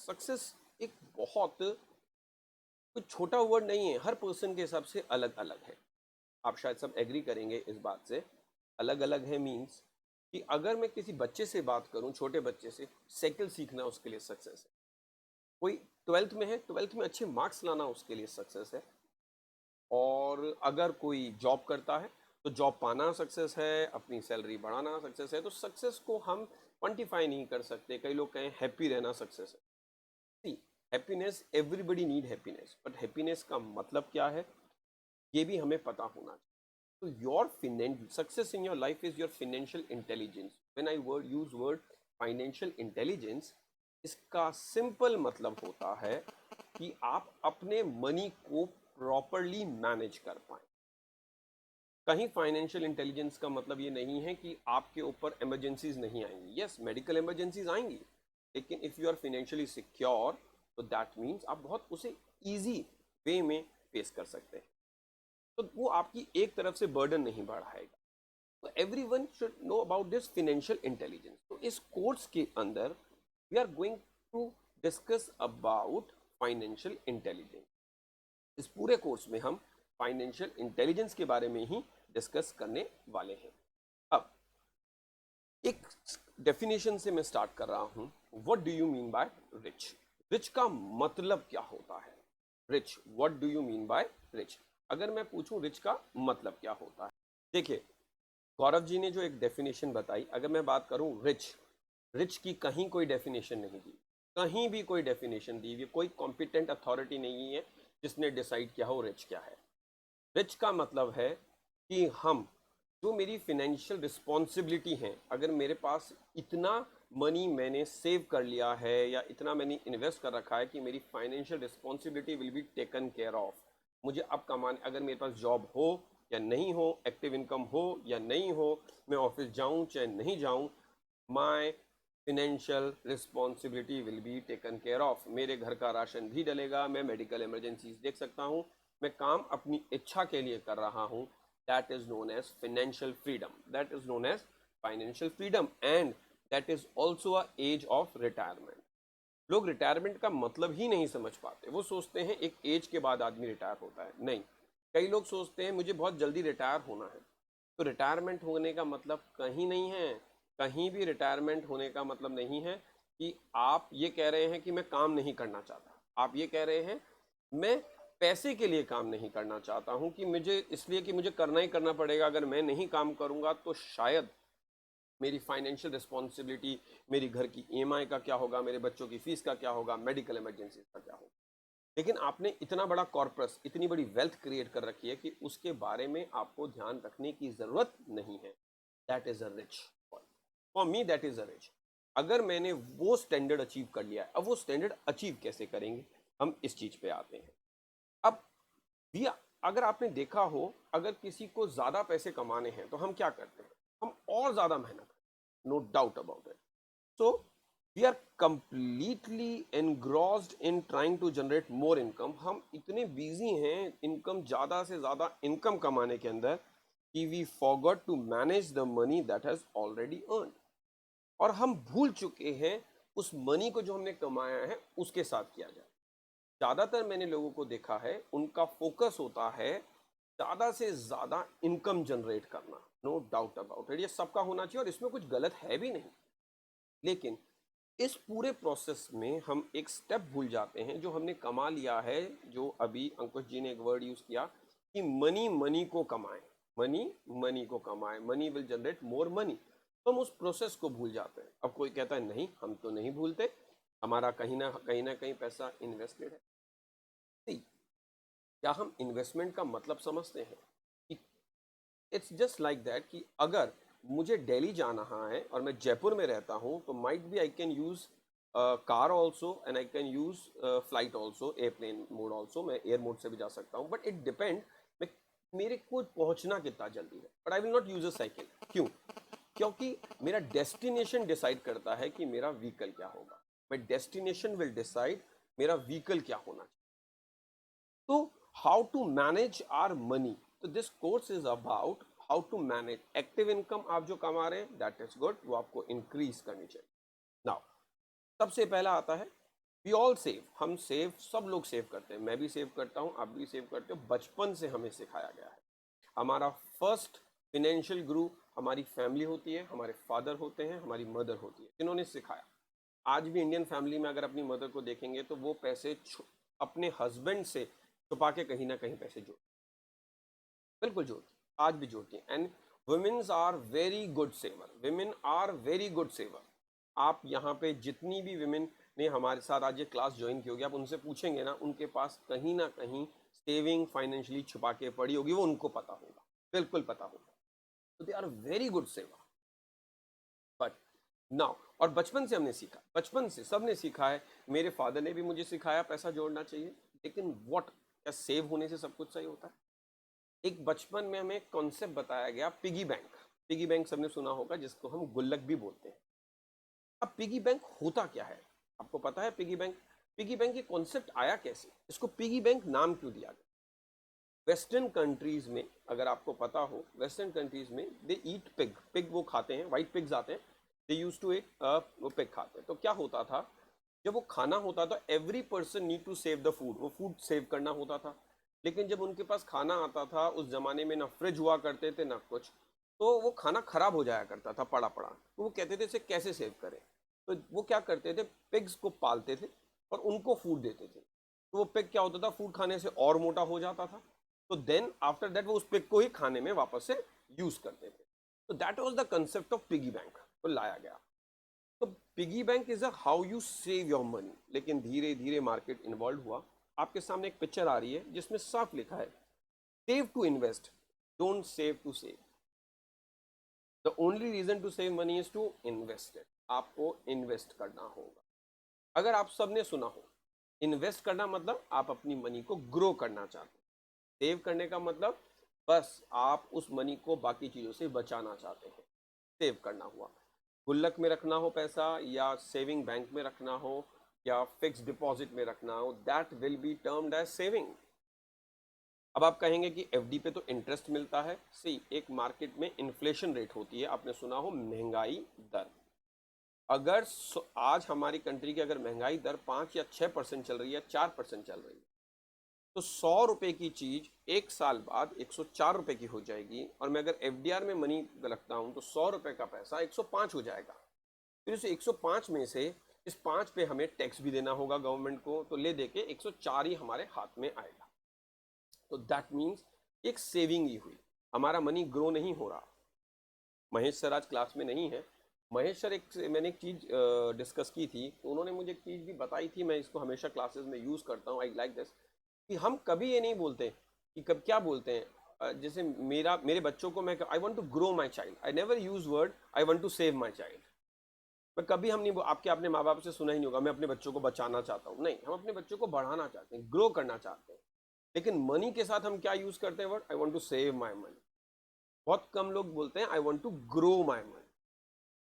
Success एक बहुत कुछ छोटा वर्ड नहीं है, हर पर्सन के हिसाब से अलग अलग है। आप शायद सब एग्री करेंगे इस बात से। अलग अलग है मीन्स कि अगर मैं किसी बच्चे से बात करूं, छोटे बच्चे से, साइकिल सीखना उसके लिए सक्सेस है। कोई ट्वेल्थ में है, ट्वेल्थ में अच्छे मार्क्स लाना उसके लिए सक्सेस है। और अगर कोई जॉब करता है तो जॉब पाना सक्सेस है, अपनी सैलरी बढ़ाना सक्सेस है। तो सक्सेस को हम क्वांटिफाई नहीं कर सकते। कई लोग कहें हैप्पी रहना सक्सेस है। See, happiness, everybody need happiness, but happiness का मतलब क्या है ये भी हमें पता होना चाहिए। तो your success in your life is your financial intelligence. When I use word financial intelligence, इसका सिंपल मतलब होता है कि आप अपने मनी को प्रॉपरली मैनेज कर पाए। कहीं फाइनेंशियल इंटेलिजेंस का मतलब ये नहीं है कि आपके ऊपर इमरजेंसीज नहीं आएंगी। यस, मेडिकल इमरजेंसीज आएंगी, लेकिन if you are financially secure तो दैट मीन्स आप बहुत उसे इजी वे में फेस कर सकते हैं। तो वो आपकी एक तरफ से बर्डन नहीं बढ़ाएगा। तो everyone should know about this financial intelligence. तो इस कोर्स के अंदर we are going to discuss about financial intelligence. इस पूरे कोर्स में हम फाइनेंशियल इंटेलिजेंस के बारे में ही डिस्कस करने वाले हैं। अब एक डेफिनेशन से मैं स्टार्ट कर रहा हूं। What do you mean by rich? Rich का मतलब क्या होता है? Rich, what do you mean by rich? अगर मैं पूछूं रिच का मतलब क्या होता है, देखिए गौरव जी ने जो एक डेफिनेशन बताई, अगर मैं बात करूं रिच, रिच की कहीं कोई डेफिनेशन नहीं दी, कहीं भी कोई डेफिनेशन दी हुई, कोई कॉम्पिटेंट अथॉरिटी नहीं है जिसने डिसाइड किया हो रिच क्या है। रिच का मतलब है कि हम, जो मेरी फिनेंशियल रिस्पॉन्सिबिलिटी है, अगर मेरे पास इतना मनी मैंने सेव कर लिया है या इतना मैंने इन्वेस्ट कर रखा है कि मेरी financial responsibility will be taken care of. मुझे अब कमाने, अगर मेरे पास जॉब हो या नहीं हो, एक्टिव इनकम हो या नहीं हो, मैं ऑफिस जाऊं चाहे नहीं जाऊं, my financial responsibility will be taken care of. मेरे घर का राशन भी डलेगा, मैं मेडिकल इमरजेंसीज देख सकता हूँ, मैं काम अपनी इच्छा के लिए कर रहा हूँ। That is known as financial freedom, that is known as financial freedom, and that is also a age of retirement. लोग रिटायरमेंट का मतलब ही नहीं समझ पाते। वो सोचते हैं एक एज के बाद आदमी रिटायर होता है, नहीं। कई लोग सोचते हैं मुझे बहुत जल्दी रिटायर होना है। तो रिटायरमेंट होने का मतलब कहीं नहीं है, कहीं भी रिटायरमेंट होने का मतलब नहीं है कि आप ये कह रहे हैं कि मैं काम नहीं करना चाहता। आप ये कह रहे हैं मैं पैसे के लिए काम नहीं करना चाहता हूं, कि मुझे इसलिए कि मुझे करना ही करना पड़ेगा, अगर मैं नहीं काम करूंगा तो शायद मेरी फाइनेंशियल रिस्पॉन्सिबिलिटी, मेरी घर की ईएमआई का क्या होगा, मेरे बच्चों की फीस का क्या होगा, मेडिकल इमरजेंसी का क्या होगा। लेकिन आपने इतना बड़ा कॉर्पस, इतनी बड़ी वेल्थ क्रिएट कर रखी है कि उसके बारे में आपको ध्यान रखने की जरूरत नहीं है। That is a rich, for me that is a rich. अगर मैंने वो स्टैंडर्ड अचीव कर लिया है, अब वो स्टैंडर्ड अचीव कैसे करेंगे, हम इस चीज पे आते हैं। अब भी अगर आपने देखा हो, अगर किसी को ज्यादा पैसे कमाने हैं तो हम क्या करते हैं, हम और ज्यादा मेहनत करते हैं, no doubt about it. So we are completely engrossed in trying to generate more income. हम इतने बिजी हैं इनकम, ज्यादा से ज्यादा इनकम कमाने के अंदर, कि we forgot to manage the money that has already earn. और हम भूल चुके हैं उस मनी को जो हमने कमाया है उसके साथ किया जाए। ज्यादातर मैंने लोगों को देखा है, उनका फोकस होता है ज्यादा से ज्यादा इनकम जनरेट करना। नो डाउट अबाउट इट, ये सबका होना चाहिए और इसमें कुछ गलत है भी नहीं। लेकिन इस पूरे प्रोसेस में हम एक स्टेप भूल जाते हैं जो हमने कमा लिया है। जो अभी अंकुश जी ने एक वर्ड यूज किया कि मनी मनी को कमाए, मनी मनी को कमाए, money will generate more money. तो हम उस प्रोसेस को भूल जाते हैं। अब कोई कहता है नहीं, हम तो नहीं भूलते, हमारा कहीं ना कहीं पैसा इन्वेस्टेड है। See, क्या हम इन्वेस्टमेंट का मतलब समझते हैं कि इट्स जस्ट लाइक दैट, कि अगर मुझे दिल्ली जाना है और मैं जयपुर में रहता हूँ तो might be I can use car also and I can use flight also, airplane mode also, मैं एयर मोड से भी जा सकता हूँ। बट इट डिपेंड मैं, मेरे को पहुंचना कितना जल्दी है। But I will not use a cycle. क्यों? क्योंकि मेरा डेस्टिनेशन डिसाइड करता है कि मेरा व्हीकल क्या होगा। माई डेस्टिनेशन विल डिसाइड मेरा व्हीकल क्या होना चाहिए। तो how to manage our money, तो this course is about how to manage active income. आप जो कमा रहे हैं दैट इज गुड, वो आपको इंक्रीज करनी चाहिए। नाउ सबसे पहला आता है वी ऑल सेव, हम सेव, सब लोग सेव करते हैं, मैं भी सेव करता हूँ, आप भी सेव करते हो, बचपन से हमें सिखाया गया है। हमारा फर्स्ट फिनेंशियल गुरु हमारी फैमिली होती है, हमारे फादर होते हैं, हमारी मदर होती है, जिन्होंने सिखाया। आज भी इंडियन फैमिली में अगर अपनी मदर को देखेंगे तो वो पैसे अपने हस्बैंड से छुपा के कहीं ना कहीं पैसे जोड़, बिल्कुल जोड़ती, आज भी जोड़ती हैं। And womens are very good saver, women are very good saver. आप यहाँ पे जितनी भी विमेन ने हमारे साथ आज ये क्लास ज्वाइन की होगी, आप उनसे पूछेंगे ना, उनके पास कहीं ना कहीं सेविंग फाइनेंशियली छुपा के पड़ी होगी, वो उनको पता होगा, बिल्कुल पता होगा। तो they are very good saver. But now, और बचपन से हमने सीखा, बचपन से सबने सीखा है, मेरे फादर ने भी मुझे सिखाया पैसा जोड़ना चाहिए, लेकिन व्हाट, क्या सेव होने से सब कुछ सही होता है? एक बचपन में हमें कॉन्सेप्ट बताया गया, पिगी बैंक। पिगी बैंक सबने सुना होगा, जिसको हम गुल्लक भी बोलते हैं। अब पिगी बैंक होता क्या है, आपको पता है? पिगी बैंक, पिगी बैंक ये कॉन्सेप्ट आया कैसे, इसको पिगी बैंक नाम क्यों दिया गया? वेस्टर्न कंट्रीज में, अगर आपको पता हो, वेस्टर्न कंट्रीज में दे ईट पिग, पिग वो खाते हैं, व्हाइट पिग्स आते हैं, दे यूज टू ईट, वो पिग खाते हैं। तो क्या होता था, जब वो खाना होता था, every person need to save the food, वो फूड सेव करना होता था। लेकिन जब उनके पास खाना आता था, उस जमाने में ना फ्रिज हुआ करते थे ना कुछ, तो वो खाना खराब हो जाया करता था पड़ा पड़ा। तो वो कहते थे इसे कैसे सेव करें, तो वो क्या करते थे, पिग्स को पालते थे और उनको फूड देते थे। तो वो पिग क्या होता था, फूड खाने से और मोटा हो जाता था। तो देन आफ्टर दैट वो उस पिग को ही खाने में वापस से यूज करते थे। तो that was the concept of piggy bank, तो लाया गया। तो piggy bank is a how you save your money. लेकिन धीरे धीरे मार्केट इन्वॉल्व हुआ। आपके सामने एक पिक्चर आ रही है जिसमें साफ लिखा है, save to invest, don't save to save. The only reason to save money is to invest it. आपको इन्वेस्ट करना होगा। अगर आप सबने सुना हो, इन्वेस्ट करना मतलब आप अपनी मनी को ग्रो करना चाहते हैं। सेव करने का मतलब बस आप उस मनी को बाकी चीजों से बचाना चाहते हैं। सेव करना हुआ, गुल्लक में रखना हो पैसा, या सेविंग बैंक में रखना हो, या फिक्स डिपॉजिट में रखना हो, that will be termed as saving. अब आप कहेंगे कि एफडी पे तो इंटरेस्ट मिलता है। सी, एक मार्केट में इन्फ्लेशन रेट होती है, आपने सुना हो महंगाई दर। अगर आज हमारी कंट्री की अगर महंगाई दर 5 या 6% चल रही है, 4% चल रही है, तो 100 रुपए की चीज एक साल बाद 104 रुपए की हो जाएगी। और मैं अगर एफडीआर में मनी रखता हूं तो 100 रुपए का पैसा 105 हो जाएगा। फिर उस 105 में से इस 5 पे हमें टैक्स भी देना होगा गवर्नमेंट को, तो ले दे के 104 ही हमारे हाथ में आएगा। तो दैट मीन्स एक सेविंग ही हुई, हमारा मनी ग्रो नहीं हो रहा। महेश सर आज क्लास में नहीं है। महेश सर, मैंने एक चीज डिस्कस की थी, तो उन्होंने मुझे एक चीज भी बताई थी, मैं इसको हमेशा क्लासेस में यूज करता हूँ, आई लाइक दिस, कि हम कभी ये नहीं बोलते कि कब क्या बोलते हैं, जैसे मेरे बच्चों को मैं, I want to grow my child, I never use word I want to save my child. मैं कभी, हम नहीं, आपके अपने माँ बाप से सुना ही नहीं होगा मैं अपने बच्चों को बचाना चाहता हूँ, नहीं, हम अपने बच्चों को बढ़ाना चाहते हैं, ग्रो करना चाहते हैं। लेकिन मनी के साथ हम क्या यूज करते हैं word, I want to save my money. बहुत कम लोग बोलते हैं I want to grow my money,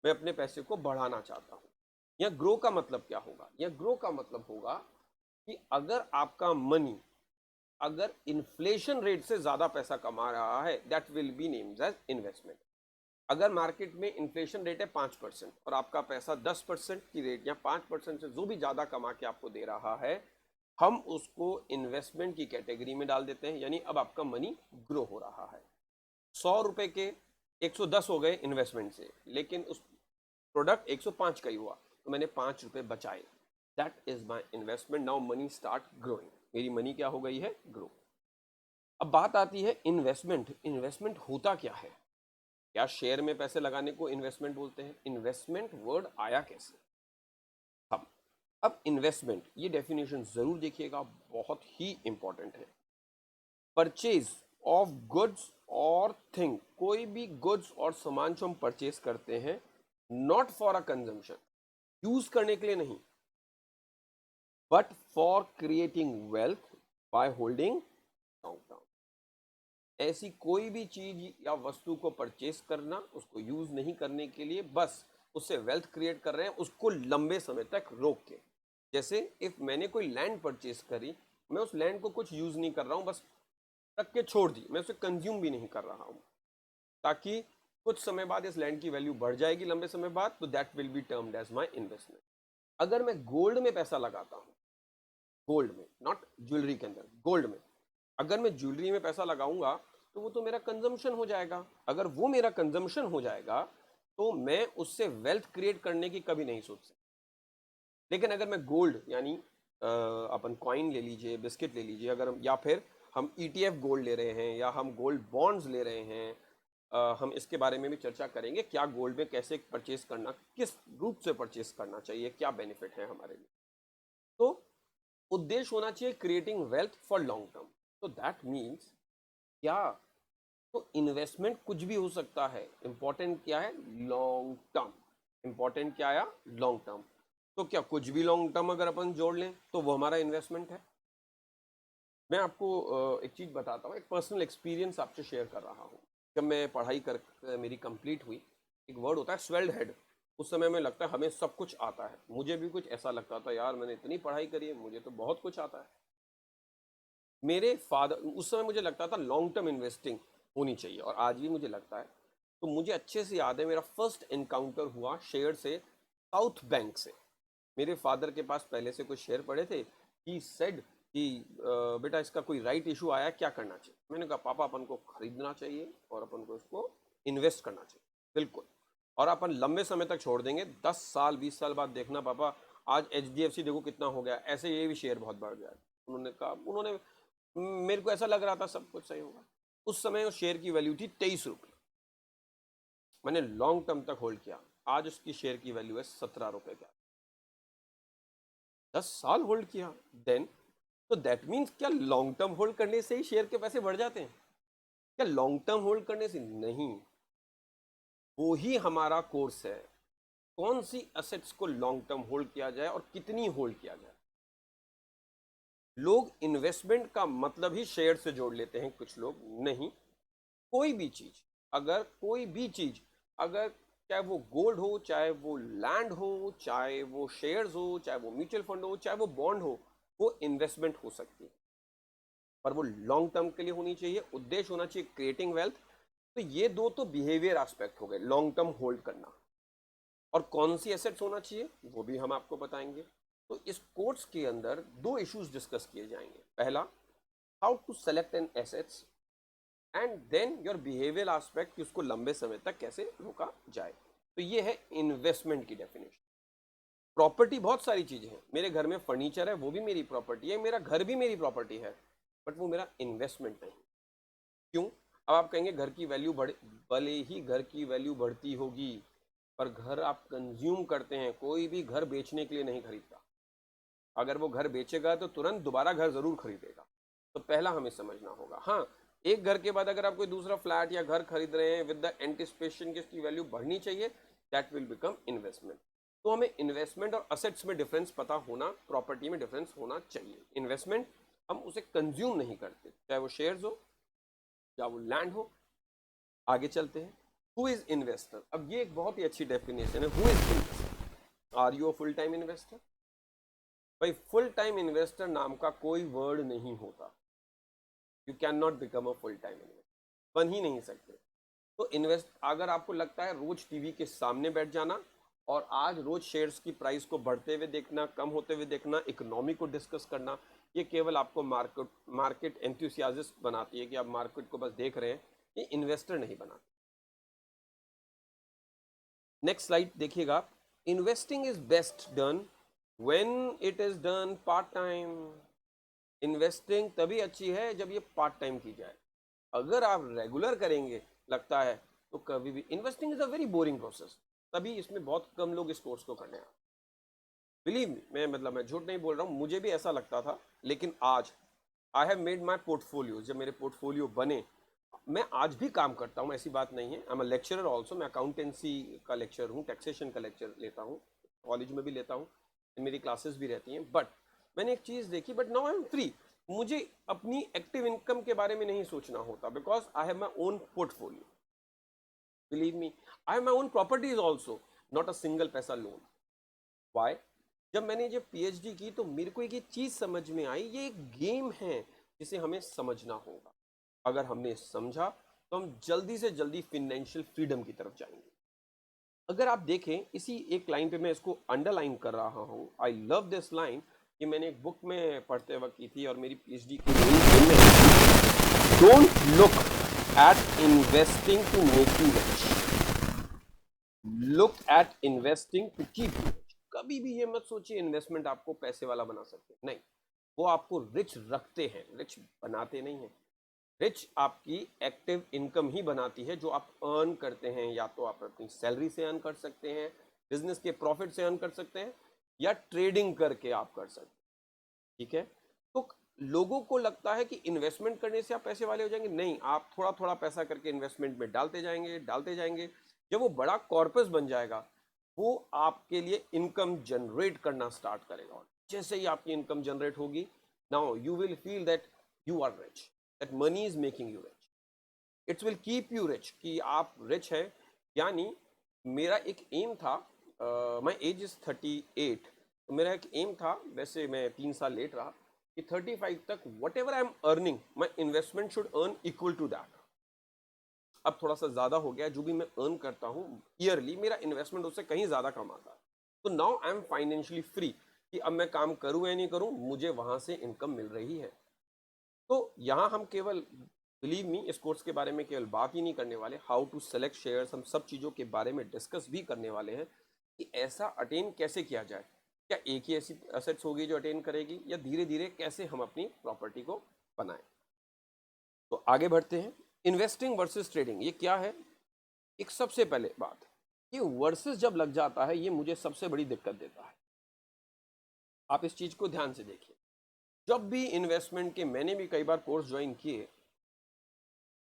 मैं अपने पैसे को बढ़ाना चाहता हूँ। यहाँ ग्रो का मतलब क्या होगा, यहाँ ग्रो का मतलब होगा कि अगर आपका मनी अगर इन्फ्लेशन रेट से ज्यादा पैसा कमा रहा है, that will be named as investment. अगर मार्केट में इन्फ्लेशन रेट है 5% और आपका पैसा 10% की रेट या 5% से जो भी ज्यादा कमा के आपको दे रहा है, हम उसको इन्वेस्टमेंट की कैटेगरी में डाल देते हैं। यानी अब आपका मनी ग्रो हो रहा है। 100 रुपए के 110 हो गए इन्वेस्टमेंट से, लेकिन उस प्रोडक्ट 105 का ही हुआ, तो मैंने 5 रुपए बचाए, that is my investment. Now money start growing, मेरी मनी क्या हो गई है, ग्रो। अब बात आती है इन्वेस्टमेंट। इन्वेस्टमेंट होता क्या है, क्या शेयर में पैसे लगाने को इन्वेस्टमेंट बोलते हैं? इन्वेस्टमेंट वर्ड आया कैसे? हम, अब इन्वेस्टमेंट, ये डेफिनेशन जरूर देखिएगा, बहुत ही इंपॉर्टेंट है। परचेज ऑफ गुड्स और थिंग, कोई भी गुड्स और सामान जो हम परचेज करते हैं, not for a consumption, use करने के लिए नहीं, but for creating wealth by holding down. ऐसी कोई भी चीज या वस्तु को परचेस करना, उसको यूज नहीं करने के लिए, बस उससे वेल्थ क्रिएट कर रहे हैं, उसको लंबे समय तक रोक के। जैसे इफ मैंने कोई लैंड परचेस करी, मैं उस लैंड को कुछ यूज नहीं कर रहा हूं, बस रख के छोड़ दी, मैं उसे कंज्यूम भी नहीं कर रहा हूं, ताकि कुछ समय बाद इस लैंड की वैल्यू बढ़ जाएगी लंबे समय बाद, तो that will be termed as my investment. अगर मैं गोल्ड में पैसा लगाता हूँ, गोल्ड में, नॉट ज्वेलरी के अंदर, गोल्ड में, अगर मैं ज्वेलरी में पैसा लगाऊंगा तो वो तो मेरा कंजम्पशन हो जाएगा। अगर वो मेरा कंजम्पशन हो जाएगा तो मैं उससे वेल्थ क्रिएट करने की कभी नहीं सोच सकता। लेकिन अगर मैं गोल्ड यानी अपन कॉइन ले लीजिए, बिस्किट ले लीजिए, अगर हम, या फिर हम ईटीएफ गोल्ड ले रहे हैं या हम गोल्ड बॉन्ड्स ले रहे हैं, हम इसके बारे में भी चर्चा करेंगे, क्या गोल्ड में कैसे परचेस करना, किस रूप से परचेस करना चाहिए, क्या बेनिफिट है हमारे लिए। तो उद्देश्य होना चाहिए creating wealth for long term. तो दैट मीन्स क्या, तो इन्वेस्टमेंट कुछ भी हो सकता है, इंपॉर्टेंट क्या है, लॉन्ग टर्म। इंपॉर्टेंट क्या आया, लॉन्ग टर्म। तो क्या कुछ भी लॉन्ग टर्म अगर अपन जोड़ लें तो वो हमारा इन्वेस्टमेंट है। मैं आपको एक चीज बताता हूँ, एक पर्सनल एक्सपीरियंस आपसे शेयर कर रहा हूँ। जब मैं पढ़ाई कर मेरी कंप्लीट हुई, एक वर्ड होता है स्वेल्ड हेड। उस समय में लगता है हमें सब कुछ आता है, मुझे भी कुछ ऐसा लगता था, यार मैंने इतनी पढ़ाई करी है, मुझे तो बहुत कुछ आता है। मेरे फादर, उस समय मुझे लगता था लॉन्ग टर्म इन्वेस्टिंग होनी चाहिए, और आज भी मुझे लगता है। तो मुझे अच्छे से याद है, मेरा फर्स्ट एनकाउंटर हुआ शेयर से, साउथ बैंक से। मेरे फादर के पास पहले से कुछ शेयर पड़े थे। ही सेड कि बेटा इसका कोई राइट इशू आया, क्या करना चाहिए। मैंने कहा पापा अपन को खरीदना चाहिए और अपन को इसको इन्वेस्ट करना चाहिए, बिल्कुल। और अपन लंबे समय तक छोड़ देंगे, 10 साल 20 साल बाद देखना पापा, आज HDFC देखो कितना हो गया, ऐसे ये भी शेयर बहुत बढ़ गया। उन्होंने कहा, उन्होंने, मेरे को ऐसा लग रहा था सब कुछ सही होगा। उस समय उस शेयर की वैल्यू थी 23 रुपये। मैंने लॉन्ग टर्म तक होल्ड किया, आज उसकी शेयर की वैल्यू है 17 रुपये का। 10 साल होल्ड किया देन। तो दैट मीन्स क्या लॉन्ग टर्म होल्ड करने से ही शेयर के पैसे बढ़ जाते हैं? क्या लॉन्ग टर्म होल्ड करने से नहीं, वो ही हमारा कोर्स है, कौन सी असेट्स को लॉन्ग टर्म होल्ड किया जाए और कितनी होल्ड किया जाए। लोग इन्वेस्टमेंट का मतलब ही शेयर से जोड़ लेते हैं, कुछ लोग नहीं। कोई भी चीज, अगर कोई भी चीज, अगर चाहे वो गोल्ड हो, चाहे वो लैंड हो, चाहे वो शेयर्स हो, चाहे वो म्यूचुअल फंड हो, चाहे वो बॉन्ड हो, वो इन्वेस्टमेंट हो सकती है, पर वो लॉन्ग टर्म के लिए होनी चाहिए। उद्देश्य होना चाहिए क्रिएटिंग वेल्थ। तो ये दो तो बिहेवियर एस्पेक्ट हो गए, लॉन्ग टर्म होल्ड करना। और कौन सी एसेट्स होना चाहिए वो भी हम आपको बताएंगे। तो इस कोर्स के अंदर दो इश्यूज डिस्कस किए जाएंगे। पहला, how to select an assets, and then your behaviour aspect, कि उसको लंबे समय तक कैसे रोका जाए। तो ये है इन्वेस्टमेंट की डेफिनेशन। प्रॉपर्टी बहुत सारी चीजें हैं, मेरे घर में फर्नीचर है, वो भी मेरी प्रॉपर्टी है, मेरा घर भी मेरी प्रॉपर्टी है, बट वो मेरा इन्वेस्टमेंट नहीं। क्यों? अब आप कहेंगे घर की वैल्यू बढ़, भले ही घर की वैल्यू बढ़ती होगी, पर घर आप कंज्यूम करते हैं, कोई भी घर बेचने के लिए नहीं खरीदता। अगर वो घर बेचेगा तो तुरंत दोबारा घर जरूर खरीदेगा। तो पहला हमें समझना होगा। हाँ, एक घर के बाद अगर आप कोई दूसरा फ्लैट या घर खरीद रहे हैं विद द एंटिसिपेशन कि इसकी वैल्यू बढ़नी चाहिए, दैट विल बिकम इन्वेस्टमेंट। तो हमें इन्वेस्टमेंट और असेट्स में डिफरेंस पता होना, प्रॉपर्टी में डिफरेंस होना चाहिए। इन्वेस्टमेंट हम उसे कंज्यूम नहीं करते, चाहे वो शेयर्स हो या वो लैंड हो। आगे चलते हैं, हु इज इन्वेस्टर। अब ये एक बहुत ही अच्छी डेफिनेशन है, who is investor. Are you a full time investor? भाई फुल टाइम इन्वेस्टर नाम का कोई वर्ड नहीं होता। You can not become a full time investor, बन ही नहीं सकते। तो इन्वेस्ट, अगर आपको लगता है रोज टीवी के सामने बैठ जाना और आज रोज शेयर्स की प्राइस को बढ़ते हुए देखना, कम होते हुए देखना, इकोनॉमी को डिस्कस करना, ये केवल आपको मार्केट एंथुसियाजिस्ट बनाती है कि आप मार्केट को बस देख रहे हैं, ये इन्वेस्टर नहीं बनाती। नेक्स्ट स्लाइड देखिएगा। Investing is best done when it is done part time. Investing तभी अच्छी है जब ये पार्ट टाइम की जाए। अगर आप रेगुलर करेंगे, लगता है, तो कभी भी, investing is a very boring process, तभी इसमें बहुत कम लोग इस कोर्स को करने आए। बिलीव मी, मैं झूठ नहीं बोल रहा हूँ, मुझे भी ऐसा लगता था। लेकिन आज I have made my portfolio, जब मेरे पोर्टफोलियो बने, मैं आज भी काम करता हूँ, ऐसी बात नहीं है। I am a lecturer also, मैं अकाउंटेंसी का लेक्चर हूँ, टैक्सेशन का लेक्चर लेता हूँ, कॉलेज में भी लेता हूँ, मेरी क्लासेस भी रहती हैं। बट मैंने एक चीज़ देखी, but now I am free. मुझे अपनी एक्टिव इनकम के बारे में नहीं सोचना होता, because I have my own portfolio. Believe me, I have my own properties also, not a single पैसा लोन। वाई? जब मैंने जब PhD की तो मेरे को एक चीज समझ में आई, ये एक गेम है जिसे हमें समझना होगा। अगर हमने समझा तो हम जल्दी से जल्दी फिनेंशियल फ्रीडम की तरफ जाएंगे। अगर आप देखें इसी एक लाइन पे मैं इसको अंडरलाइन कर रहा हूँ, आई लव दिस लाइन, कि मैंने एक बुक में पढ़ते वक्त की थी और मेरी पीएचडी की don't look at investing to make you rich, look at investing to keep you rich. कभी भी ये मत सोचिए इन्वेस्टमेंट आपको पैसे वाला बना सकते हैं, नहीं, वो आपको रिच रखते हैं, रिच बनाते नहीं हैं। रिच आपकी एक्टिव इनकम ही बनाती है जो आप अर्न करते हैं, या तो आप अपनी सैलरी से अर्न कर सकते हैं, बिजनेस के प्रॉफिट से अर्न कर सकते हैं, या ट्रेडिंग करके आप कर सकते हैं, ठीक है। तो लोगों को लगता है कि इन्वेस्टमेंट करने से आप पैसे वाले हो जाएंगे, नहीं, आप थोड़ा थोड़ा पैसा करके इन्वेस्टमेंट में डालते जाएंगे डालते जाएंगे, जब वो बड़ा कॉर्पस बन जाएगा वो आपके लिए इनकम जनरेट करना स्टार्ट करेगा, और जैसे ही आपकी इनकम जनरेट होगी, now you will feel that you are rich, that money is making you rich, it's will keep you rich, कि आप रिच है। यानी मेरा एक एम था, माई एज इज 38, तो मेरा एक एम था, वैसे मैं 3 साल लेट रहा, कि 35 तक whatever I am earning my investment should earn equal to that. अब थोड़ा सा ज्यादा हो गया, जो भी मैं अर्न करता हूँ ईयरली, मेरा इन्वेस्टमेंट उससे कहीं ज्यादा कम आता है। तो now I am financially free, कि अब मैं काम करूँ या नहीं करूँ, मुझे वहां से इनकम मिल रही है। तो यहाँ हम केवल, बिलीव मी, इस कोर्स के बारे में केवल बात ही नहीं करने वाले, हाउ टू सेलेक्ट शेयर्स, हम सब चीज़ों के बारे में डिस्कस भी करने वाले हैं कि ऐसा अटेन कैसे किया जाए। क्या एक ही ऐसी एसेट्स होगी जो अटेन करेगी, या धीरे धीरे कैसे हम अपनी प्रॉपर्टी को बनाएं। तो आगे बढ़ते हैं। इन्वेस्टिंग वर्सेस ट्रेडिंग, ये क्या है? एक सबसे पहले बात, ये वर्सेस जब लग जाता है, ये मुझे सबसे बड़ी दिक्कत देता है। आप इस चीज़ को ध्यान से देखिए। जब भी इन्वेस्टमेंट के, मैंने भी कई बार कोर्स ज्वाइन किए,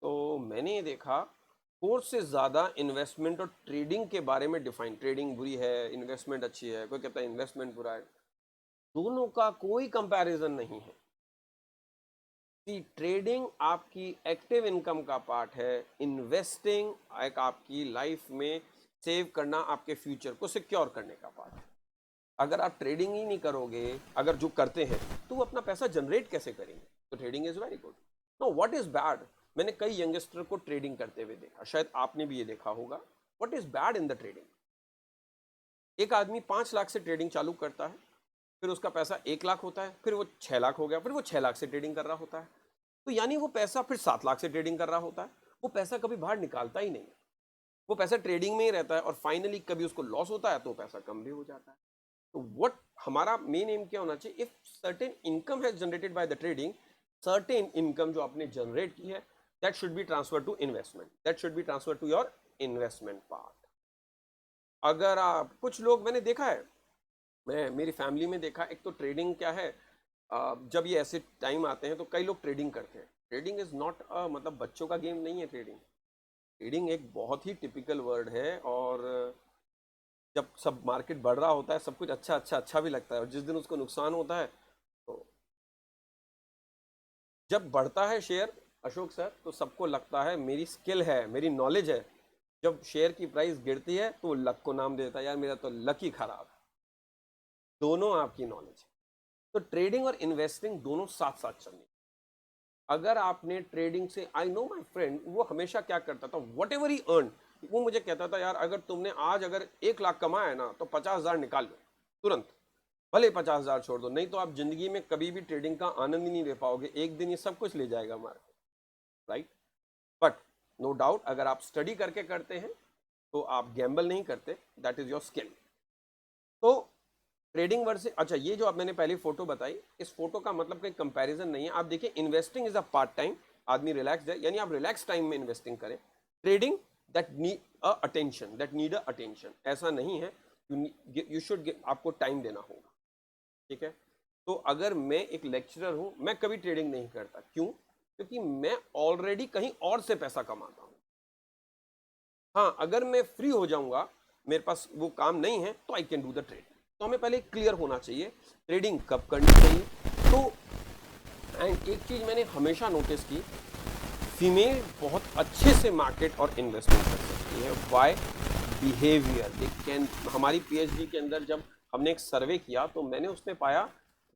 तो मैंने ये देखा कोर्स से ज़्यादा इन्वेस्टमेंट और ट्रेडिंग के बारे में डिफाइन, ट्रेडिंग बुरी है, इन्वेस्टमेंट अच्छी है, कोई कहता है इन्वेस्टमेंट बुरा है, दोनों का कोई कंपैरिजन नहीं है। कि ट्रेडिंग आपकी एक्टिव इनकम का पार्ट है, इन्वेस्टिंग एक आपकी लाइफ में सेव करना, आपके फ्यूचर को सिक्योर करने का पार्ट है। अगर आप ट्रेडिंग ही नहीं करोगे, अगर जो करते हैं, तो वो अपना पैसा जनरेट कैसे करेंगे? तो trading is very good. No, what is bad? मैंने कई यंगस्टर को ट्रेडिंग करते हुए देखा, शायद आपने भी ये देखा होगा। What is bad in the trading? एक आदमी 5 लाख से ट्रेडिंग चालू करता है, फिर उसका पैसा 1 लाख होता है, फिर वो 6 लाख हो गया, फिर वो 6 लाख से ट्रेडिंग कर रहा होता है, तो यानी वो पैसा फिर 7 लाख से ट्रेडिंग कर रहा होता है, वो पैसा कभी बाहर निकालता ही नहीं, वो पैसा ट्रेडिंग में ही रहता है, और फाइनली कभी उसको लॉस होता है तो पैसा कम भी हो जाता है। तो व्हाट हमारा मेन एम क्या होना चाहिए? If certain income has generated by the trading, certain income जो आपने जनरेट की है, that should be transfer to investment, that should be transfer to your investment part. अगर आप, कुछ लोग मैंने देखा है, मैं मेरी फैमिली में देखा, एक तो ट्रेडिंग क्या है, जब ये ऐसे टाइम आते हैं तो कई लोग ट्रेडिंग करते हैं। ट्रेडिंग इज नॉट मतलब बच्चों का गेम नहीं है। ट्रेडिंग, ट्रेडिंग एक बहुत ही टिपिकल वर्ड है, और जब सब मार्केट बढ़ रहा होता है, सब कुछ अच्छा अच्छा अच्छा भी लगता है, और जिस दिन उसको नुकसान होता है, तो जब बढ़ता है शेयर, अशोक सर, तो सबको लगता है मेरी स्किल है, मेरी नॉलेज है। जब शेयर की प्राइस गिरती है तो लक को नाम देता है, यार मेरा तो लक ही खराब है। दोनों आपकी नॉलेज है। तो ट्रेडिंग और इन्वेस्टिंग दोनों साथ साथ चलनी। अगर आपने ट्रेडिंग से, आई नो माई फ्रेंड, वो हमेशा क्या करता था, वट एवर ही अर्न, वो मुझे कहता था, यार अगर तुमने आज अगर 1 लाख कमाया है ना, तो 50,000 निकाल लो तुरंत, भले 50,000 छोड़ दो, नहीं तो आप जिंदगी में कभी भी ट्रेडिंग का आनंद ही नहीं ले पाओगे, एक दिन ये सब कुछ ले जाएगा market, right. But no doubt, अगर आप स्टडी करके करते हैं तो आप गैम्बल नहीं करते, दैट इज योर स्किल। तो ट्रेडिंग वर्ड से, अच्छा, ये जो आप मैंने पहले फोटो बताई, इस फोटो का मतलब कोई कंपैरिजन नहीं है। आप देखिए, investing is a part time, आदमी रिलैक्स है, यानी आप रिलैक्स टाइम में इन्वेस्टिंग करें। Trading that need a attention, that need a attention, ऐसा नहीं है, यू शुड, आपको टाइम देना होगा, ठीक है। तो अगर मैं एक लेक्चरर हूं, मैं कभी ट्रेडिंग नहीं करता, क्यों? क्योंकि मैं ऑलरेडी कहीं और से पैसा कमाता हूं। हाँ, अगर मैं फ्री हो जाऊंगा, मेरे पास वो काम नहीं है, तो I can do the trade. तो हमें पहले क्लियर होना चाहिए ट्रेडिंग कब करनी चाहिए। तो एंड एक चीज मैंने हमेशा नोटिस की, फीमेल बहुत अच्छे से मार्केट और इन्वेस्टमेंट कर सकती है। वाई? Behaviour, they can. हमारी पीएचडी के अंदर जब हमने एक सर्वे किया, तो मैंने उसमें पाया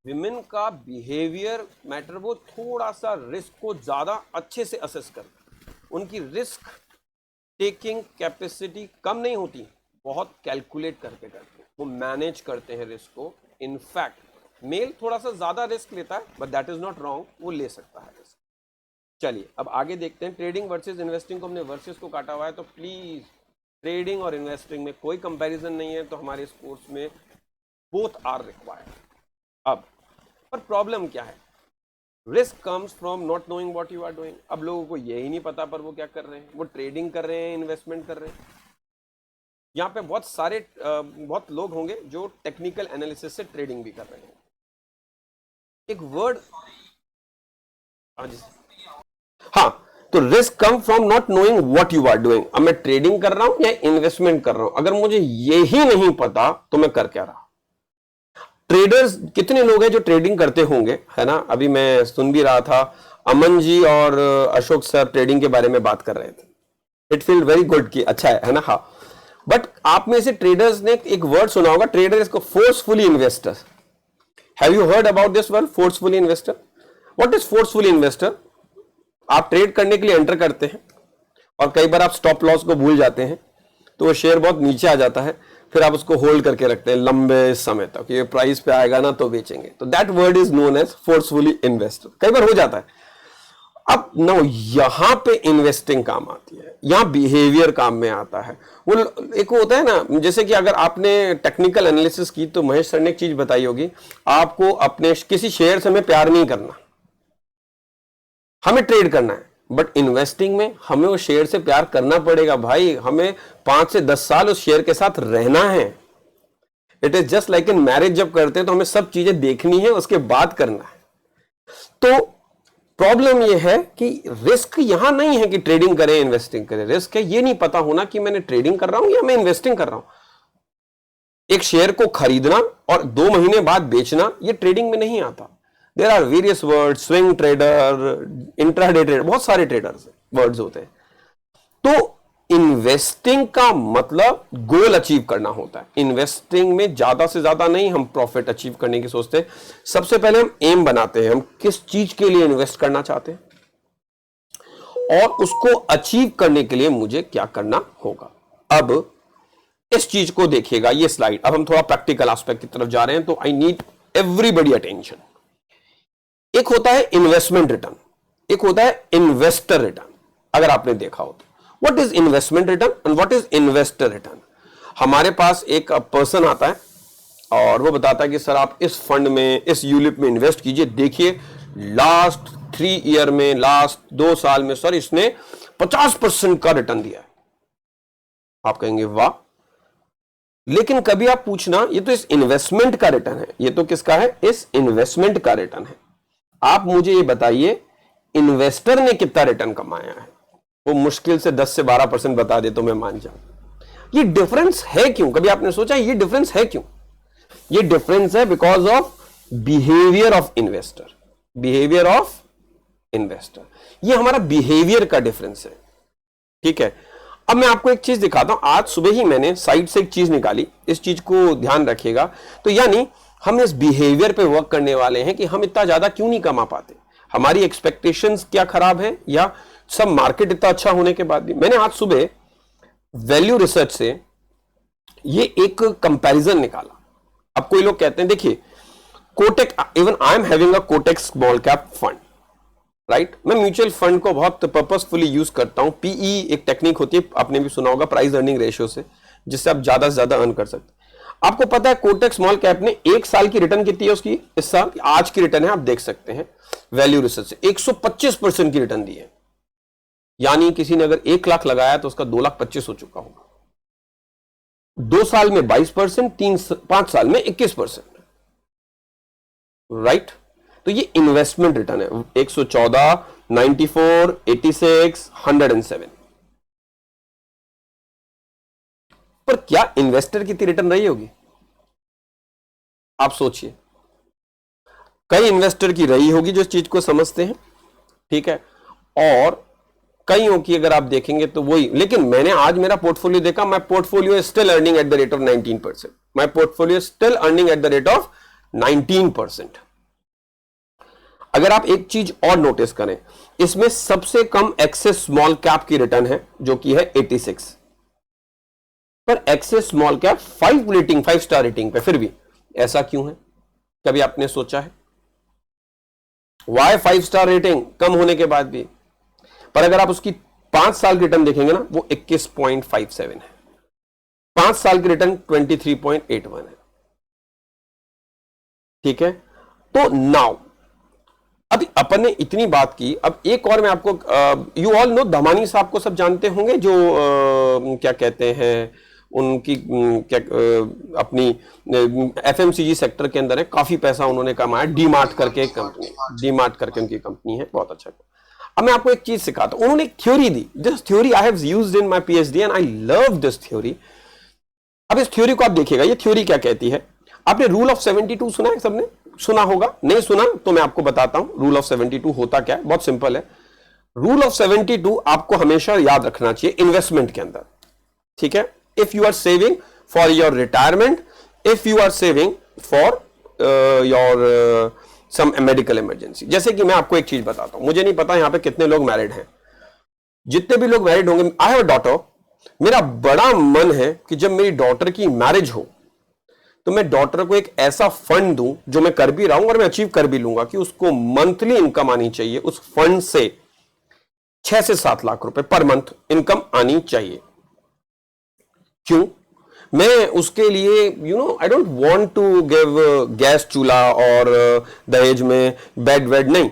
विमेन का बिहेवियर मैटर, वो थोड़ा सा रिस्क को ज्यादा अच्छे से असेस कर, उनकी रिस्क टेकिंग कैपेसिटी कम नहीं होती, बहुत कैलकुलेट करके करते हैं, वो मैनेज करते हैं रिस्क को। इनफैक्ट मेल थोड़ा सा ज्यादा रिस्क लेता है, but that is not wrong, वो ले सकता है रिस्क। चलिए अब आगे देखते हैं। ट्रेडिंग वर्सेस इन्वेस्टिंग को हमने वर्सेस को काटा हुआ है, तो प्लीज ट्रेडिंग और इन्वेस्टिंग में कोई कंपैरिजन नहीं है, तो हमारे इस कोर्स में बोथ आर रिक्वायर्ड। अब पर प्रॉब्लम क्या है, risk comes from not knowing what you are doing. अब लोगों को यही नहीं पता पर वो क्या कर रहे हैं, वो ट्रेडिंग कर रहे हैं, इन्वेस्टमेंट कर रहे हैं। यहाँ पे बहुत लोग होंगे जो टेक्निकल एनालिसिस से ट्रेडिंग भी कर रहे हैं। एक वर्ड, हाँ, तो risk come from not knowing what you are doing. अब मैं ट्रेडिंग कर रहा हूं या इन्वेस्टमेंट कर रहा हूं, अगर मुझे यही नहीं पता तो मैं कर क्या रहा। ट्रेडर्स कितने लोग हैं जो ट्रेडिंग करते होंगे, है ना। अभी मैं सुन भी रहा था, अमन जी और अशोक सर ट्रेडिंग के बारे में बात कर रहे थे। इट फील वेरी गुड कि अच्छा है ना। हाँ, बट आप में से ट्रेडर्स ने एक वर्ड सुना होगा, ट्रेडर इसको forcefully investor. Have you heard about this word, forcefully investor? What is forcefully investor? आप ट्रेड करने के लिए एंटर करते हैं और कई बार आप स्टॉप लॉस को भूल जाते हैं, तो वो शेयर बहुत नीचे आ जाता है, फिर आप उसको होल्ड करके रखते हैं लंबे समय तक, ये प्राइस पे आएगा ना तो बेचेंगे। तो that word is known as forcefully investor. कई बार हो जाता है। अब नो, यहां पे इन्वेस्टिंग काम आती है, यहां बिहेवियर काम में आता है। वो एक होता है ना, जैसे कि अगर आपने टेक्निकल एनालिसिस की तो महेश सर ने एक चीज बताई होगी, आपको अपने किसी शेयर से हमें प्यार नहीं करना, हमें ट्रेड करना है। बट इन्वेस्टिंग में हमें उस शेयर से प्यार करना पड़ेगा भाई, हमें 5 से 10 साल उस शेयर के साथ रहना है। It is just like in marriage, जब करते हैं तो हमें सब चीजें देखनी है, उसके बाद करना है। तो प्रॉब्लम यह है कि रिस्क यहां नहीं है कि ट्रेडिंग करें इन्वेस्टिंग करें, रिस्क है ये नहीं पता होना कि मैंने ट्रेडिंग कर रहा हूं या मैं इन्वेस्टिंग कर रहा हूं। एक शेयर को खरीदना और 2 महीने बाद बेचना, ये ट्रेडिंग में नहीं आता। There are various word, swing trader, intraday trader, बहुत सारे ट्रेडर्स वर्ड्स होते हैं। तो इन्वेस्टिंग का मतलब गोल अचीव करना होता है। इन्वेस्टिंग में ज्यादा से ज्यादा नहीं हम प्रॉफिट अचीव करने की सोचते हैं, सबसे पहले हम एम बनाते हैं, हम किस चीज के लिए इन्वेस्ट करना चाहते हैं और उसको अचीव करने के लिए मुझे क्या करना होगा। अब इस चीज को देखिएगा, ये स्लाइड। अब हम थोड़ा प्रैक्टिकल एस्पेक्ट की तरफ जा रहे हैं, तो आई नीड एवरीबॉडी अटेंशन। एक होता है इन्वेस्टमेंट रिटर्न, एक होता है इन्वेस्टर रिटर्न। अगर आपने देखा हो तो what is investment return and what is investor return. हमारे पास एक पर्सन आता है और वो बताता है कि सर आप इस फंड में, इस यूलिप में इन्वेस्ट कीजिए, देखिए लास्ट 3 ईयर में, लास्ट 2 साल में सर इसने 50% का रिटर्न दिया है। आप कहेंगे वाह, लेकिन कभी आप पूछना, ये तो इस इन्वेस्टमेंट का रिटर्न है, ये तो किसका है, इस इन्वेस्टमेंट का रिटर्न है। आप मुझे ये बताइए इन्वेस्टर ने कितना रिटर्न कमाया है। वो मुश्किल से 10 से 12% बता दे तो मैं मान जाऊं। ये डिफरेंस है क्यों, कभी आपने सोचा ये डिफरेंस है क्यों? ये डिफरेंस है because of behaviour of investor. Behaviour of investor, ये हमारा बिहेवियर का डिफरेंस है। ठीक है, अब मैं आपको एक चीज दिखाता हूं। आज सुबह ही मैंने साइट से एक चीज निकाली, इस चीज को ध्यान रखिएगा। तो यानी हम इस बिहेवियर पे वर्क करने वाले हैं कि हम इतना ज्यादा क्यों नहीं कमा पाते, हमारी एक्सपेक्टेशंस क्या खराब है, या सब मार्केट इतना अच्छा होने के बाद भी। मैंने आज सुबह वैल्यू रिसर्च से ये एक कंपैरिजन निकाला। अब कोई लोग कहते हैं देखिए Kotak, even I am having a Kotak small cap fund, right. मैं म्यूचुअल फंड को बहुत पर्पसफुली यूज करता हूं। पीई एक टेक्निक होती है, आपने भी सुना होगा, प्राइस अर्निंग रेशियो से, जिससे आप ज्यादा से ज्यादा अर्न कर सकते हैं। आपको पता है कोटेक स्मॉल कैप ने 1 साल की रिटर्न कितनी है उसकी, इस साल आज की रिटर्न है, आप देख सकते हैं वैल्यू रिसर्च से 125% की रिटर्न दी है। यानी किसी ने अगर 1 लाख लगाया तो उसका 2,25,000 हो चुका होगा। 2 साल में 22%, 5 साल में 21%, राइट। तो ये इन्वेस्टमेंट रिटर्न है, 114, 94, 86, 107। पर क्या इन्वेस्टर की रिटर्न रही होगी? आप सोचिए, कई इन्वेस्टर की रही होगी जो इस चीज को समझते हैं, ठीक है, और कईयों की अगर आप देखेंगे तो वही। लेकिन मैंने आज मेरा पोर्टफोलियो देखा, my portfolio is still earning at the rate of 19%। My portfolio still earning at the rate of 19%। अगर आप एक चीज और नोटिस करें, इसमें सबसे कम एक्सेस स्मॉल कैप की रिटर्न है जो कि है 86। पर Axis small cap 5 rating, 5 star rating पे फिर भी ऐसा क्यों है? कभी आपने सोचा है वाई 5 स्टार रेटिंग कम होने के बाद भी? पर अगर आप उसकी 5 साल की रिटर्न देखेंगे ना, वो 21.57 है, 5 साल की रिटर्न 23.81 है। ठीक है, तो नाउ अभी अपन ने इतनी बात की, अब एक और मैं आपको, यू ऑल नो धमानी साहब को सब जानते होंगे, जो क्या कहते हैं उनकी क्या अपनी एफएमसीजी सेक्टर के अंदर है, काफी पैसा उन्होंने कमाया, डीमार्ट करके कंपनी, डीमार्ट करके उनकी कंपनी है, बहुत अच्छा। अब मैं आपको एक चीज सिखाता हूं, उन्होंने एक theory the, this theory I have used in my PhD and I love this theory. अब इस थ्योरी को आप देखिएगा, ये थ्योरी क्या कहती है। आपने रूल ऑफ 72 सुना है? सबने सुना होगा, नहीं सुना तो मैं आपको बताता हूं रूल ऑफ 72 होता क्या है। बहुत सिंपल है, रूल ऑफ 72 आपको हमेशा याद रखना चाहिए इन्वेस्टमेंट के अंदर। ठीक है, if you are saving for your retirement, if you are saving for your some medical emergency. जैसे कि मैं आपको एक चीज बताता हूं, मुझे नहीं पता यहां पे कितने लोग मैरिड हैं, जितने भी लोग मैरिड होंगे, आई हैव अ डॉटर, मेरा बड़ा मन है कि जब मेरी डॉटर की मैरिज हो तो मैं डॉटर को एक ऐसा फंड दूं, जो मैं कर भी रहा हूं और मैं अचीव कर भी लूंगा, कि उसको मंथली इनकम आनी चाहिए, उस फंड से 6 से 7 लाख रुपए पर मंथ इनकम आनी चाहिए। क्यों? मैं उसके लिए I don't want to give gas चूल्हा और दहेज में बेड वेड, नहीं।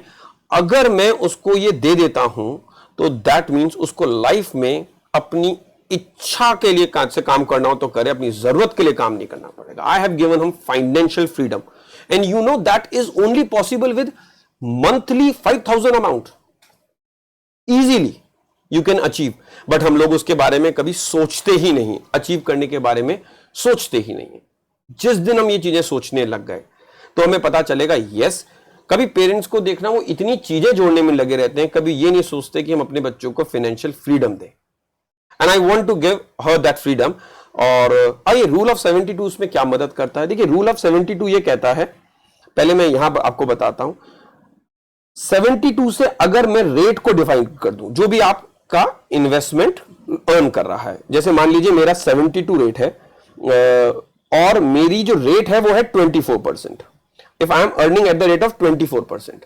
अगर मैं उसको ये दे देता हूं तो दैट मीन्स उसको लाइफ में अपनी इच्छा के लिए से काम करना हो तो करे, अपनी जरूरत के लिए काम नहीं करना पड़ेगा। I have given him financial freedom and you know that is only possible with monthly 5,000 amount, easily you can achieve. But हम लोग उसके बारे में कभी सोचते ही नहीं, अचीव करने के बारे में सोचते ही नहीं। जिस दिन हम ये चीजें सोचने लग गए तो हमें पता चलेगा, यस, कभी पेरेंट्स को देखना वो इतनी चीजें जोड़ने में लगे रहते हैं, कभी ये नहीं सोचते कि हम अपने बच्चों को फाइनेंशियल फ्रीडम दें। And I want to give her that freedom. और आइए रूल ऑफ 72 उसमें क्या मदद करता है। देखिए रूल ऑफ 72 ये कहता है, पहले मैं यहां आपको बताता हूं, 72 से अगर मैं रेट को डिफाइन कर दूं, जो भी आपका इन्वेस्टमेंट अर्न कर रहा है, जैसे मान लीजिए मेरा 72 रेट है और मेरी जो रेट है वो है 24%। If I am earning at the rate of 24%,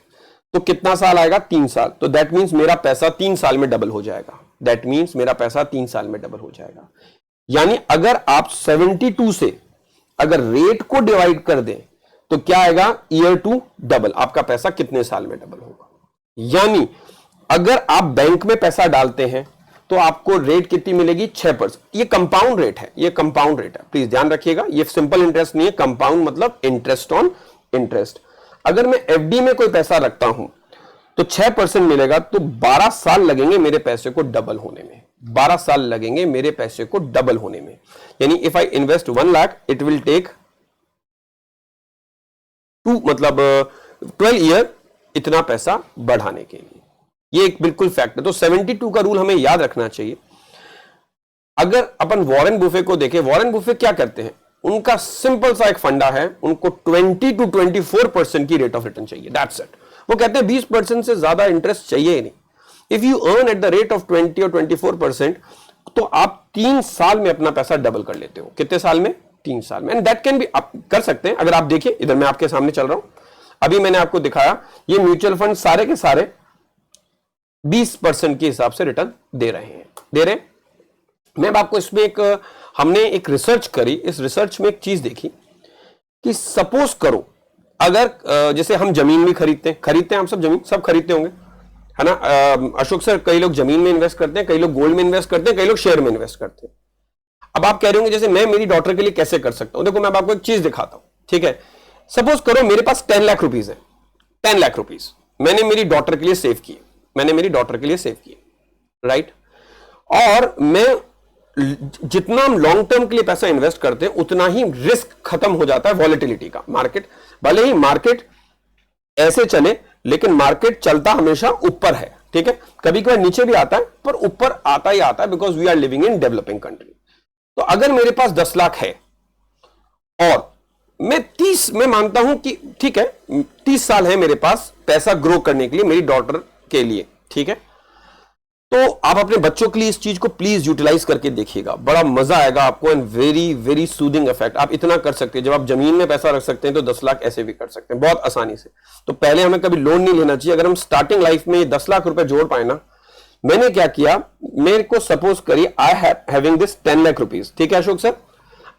तो कितना साल आएगा? 3 साल। तो दैट मीन्स मेरा पैसा 3 साल में डबल हो जाएगा। दैट मीन्स मेरा पैसा 3 साल में डबल हो जाएगा। यानी अगर आप 72 से अगर रेट को डिवाइड कर दें तो क्या आएगा? ईयर टू डबल, आपका पैसा कितने साल में डबल होगा। यानी अगर आप बैंक में पैसा डालते हैं तो आपको रेट कितनी मिलेगी? 6%। ये कंपाउंड रेट है, ये कंपाउंड रेट है, प्लीज ध्यान रखिएगा। ये सिंपल इंटरेस्ट नहीं है, कंपाउंड मतलब इंटरेस्ट ऑन इंटरेस्ट। अगर मैं एफडी में कोई पैसा रखता हूं तो 6% मिलेगा, तो 12 साल लगेंगे मेरे पैसे को डबल होने में। 12 साल लगेंगे मेरे पैसे को डबल होने में। यानी if I invest 1 lakh, it will take 12 year इतना पैसा बढ़ाने के लिए। ये एक बिल्कुल फैक्ट है। तो 72 का रूल हमें याद रखना चाहिए। अगर अपन वॉरेन बुफे को देखें, वॉरेन बुफे क्या करते हैं? उनका सिंपल सा एक फंडा है, उनको 20 to 24% की रेट ऑफ रिटर्न चाहिए, दैट्स इट। वो कहते हैं 20% से ज्यादा इंटरेस्ट चाहिए ही नहीं। If you earn at the rate of 20 और 24%, तो आप 3 साल में अपना पैसा डबल कर लेते हो। कितने साल में? 3 साल में। एंड दैट कैन बी, आप कर सकते हैं। अगर आप देखिए, इधर मैं आपके सामने चल रहा हूं, अभी मैंने आपको दिखाया, ये म्यूचुअल फंड सारे के सारे 20% के हिसाब से रिटर्न दे रहे हैं। मैं आपको इसमें हमने एक रिसर्च करी। इस रिसर्च में एक चीज देखी कि सपोज करो, अगर जैसे हम जमीन भी खरीदते हैं, हम सब जमीन सब खरीदते होंगे, है ना? अशोक सर, कई लोग जमीन में इन्वेस्ट करते हैं, कई लोग गोल्ड में इन्वेस्ट करते हैं, कई लोग शेयर में इन्वेस्ट करते हैं। अब आप कह रहे होंगे जैसे मैं मेरी डॉटर के लिए कैसे कर सकता हूं। देखो मैं आपको एक चीज दिखाता हूं, ठीक है? सपोज करो मेरे पास 10 लाख रुपीज है, 10 लाख रुपीज मैंने मेरी डॉटर के लिए सेव किए, राइट? और मैं जितना हम लॉन्ग टर्म के लिए पैसा इन्वेस्ट करते हैं, उतना ही रिस्क खत्म हो जाता है वॉलेटिलिटी का। मार्केट, भले ही मार्केट ऐसे चले, लेकिन मार्केट चलता हमेशा ऊपर है, ठीक है? कभी कभी नीचे भी आता है, पर ऊपर आता ही आता है, because we are living in developing country. तो अगर मेरे पास 10 लाख है और मैं मानता हूं कि ठीक है, 30 साल है मेरे पास पैसा ग्रो करने के लिए, मेरी डॉटर के लिए, ठीक है? तो आप अपने बच्चों के लिए इस चीज को प्लीज यूटिलाइज करके देखिएगा, बड़ा मजा आएगा आपको and very very soothing effect. आप इतना कर सकते हैं, जब आप जमीन में पैसा रख सकते हैं तो 10 लाख ऐसे भी कर सकते हैं बहुत आसानी से। तो पहले हमें कभी लोन नहीं लेना चाहिए। अगर हम स्टार्टिंग लाइफ में 10 लाख रुपए जोड़ पाए ना, मैंने क्या किया, मेरे को सपोज करिए I having this 10 lakh rupees, ठीक है अशोक सर।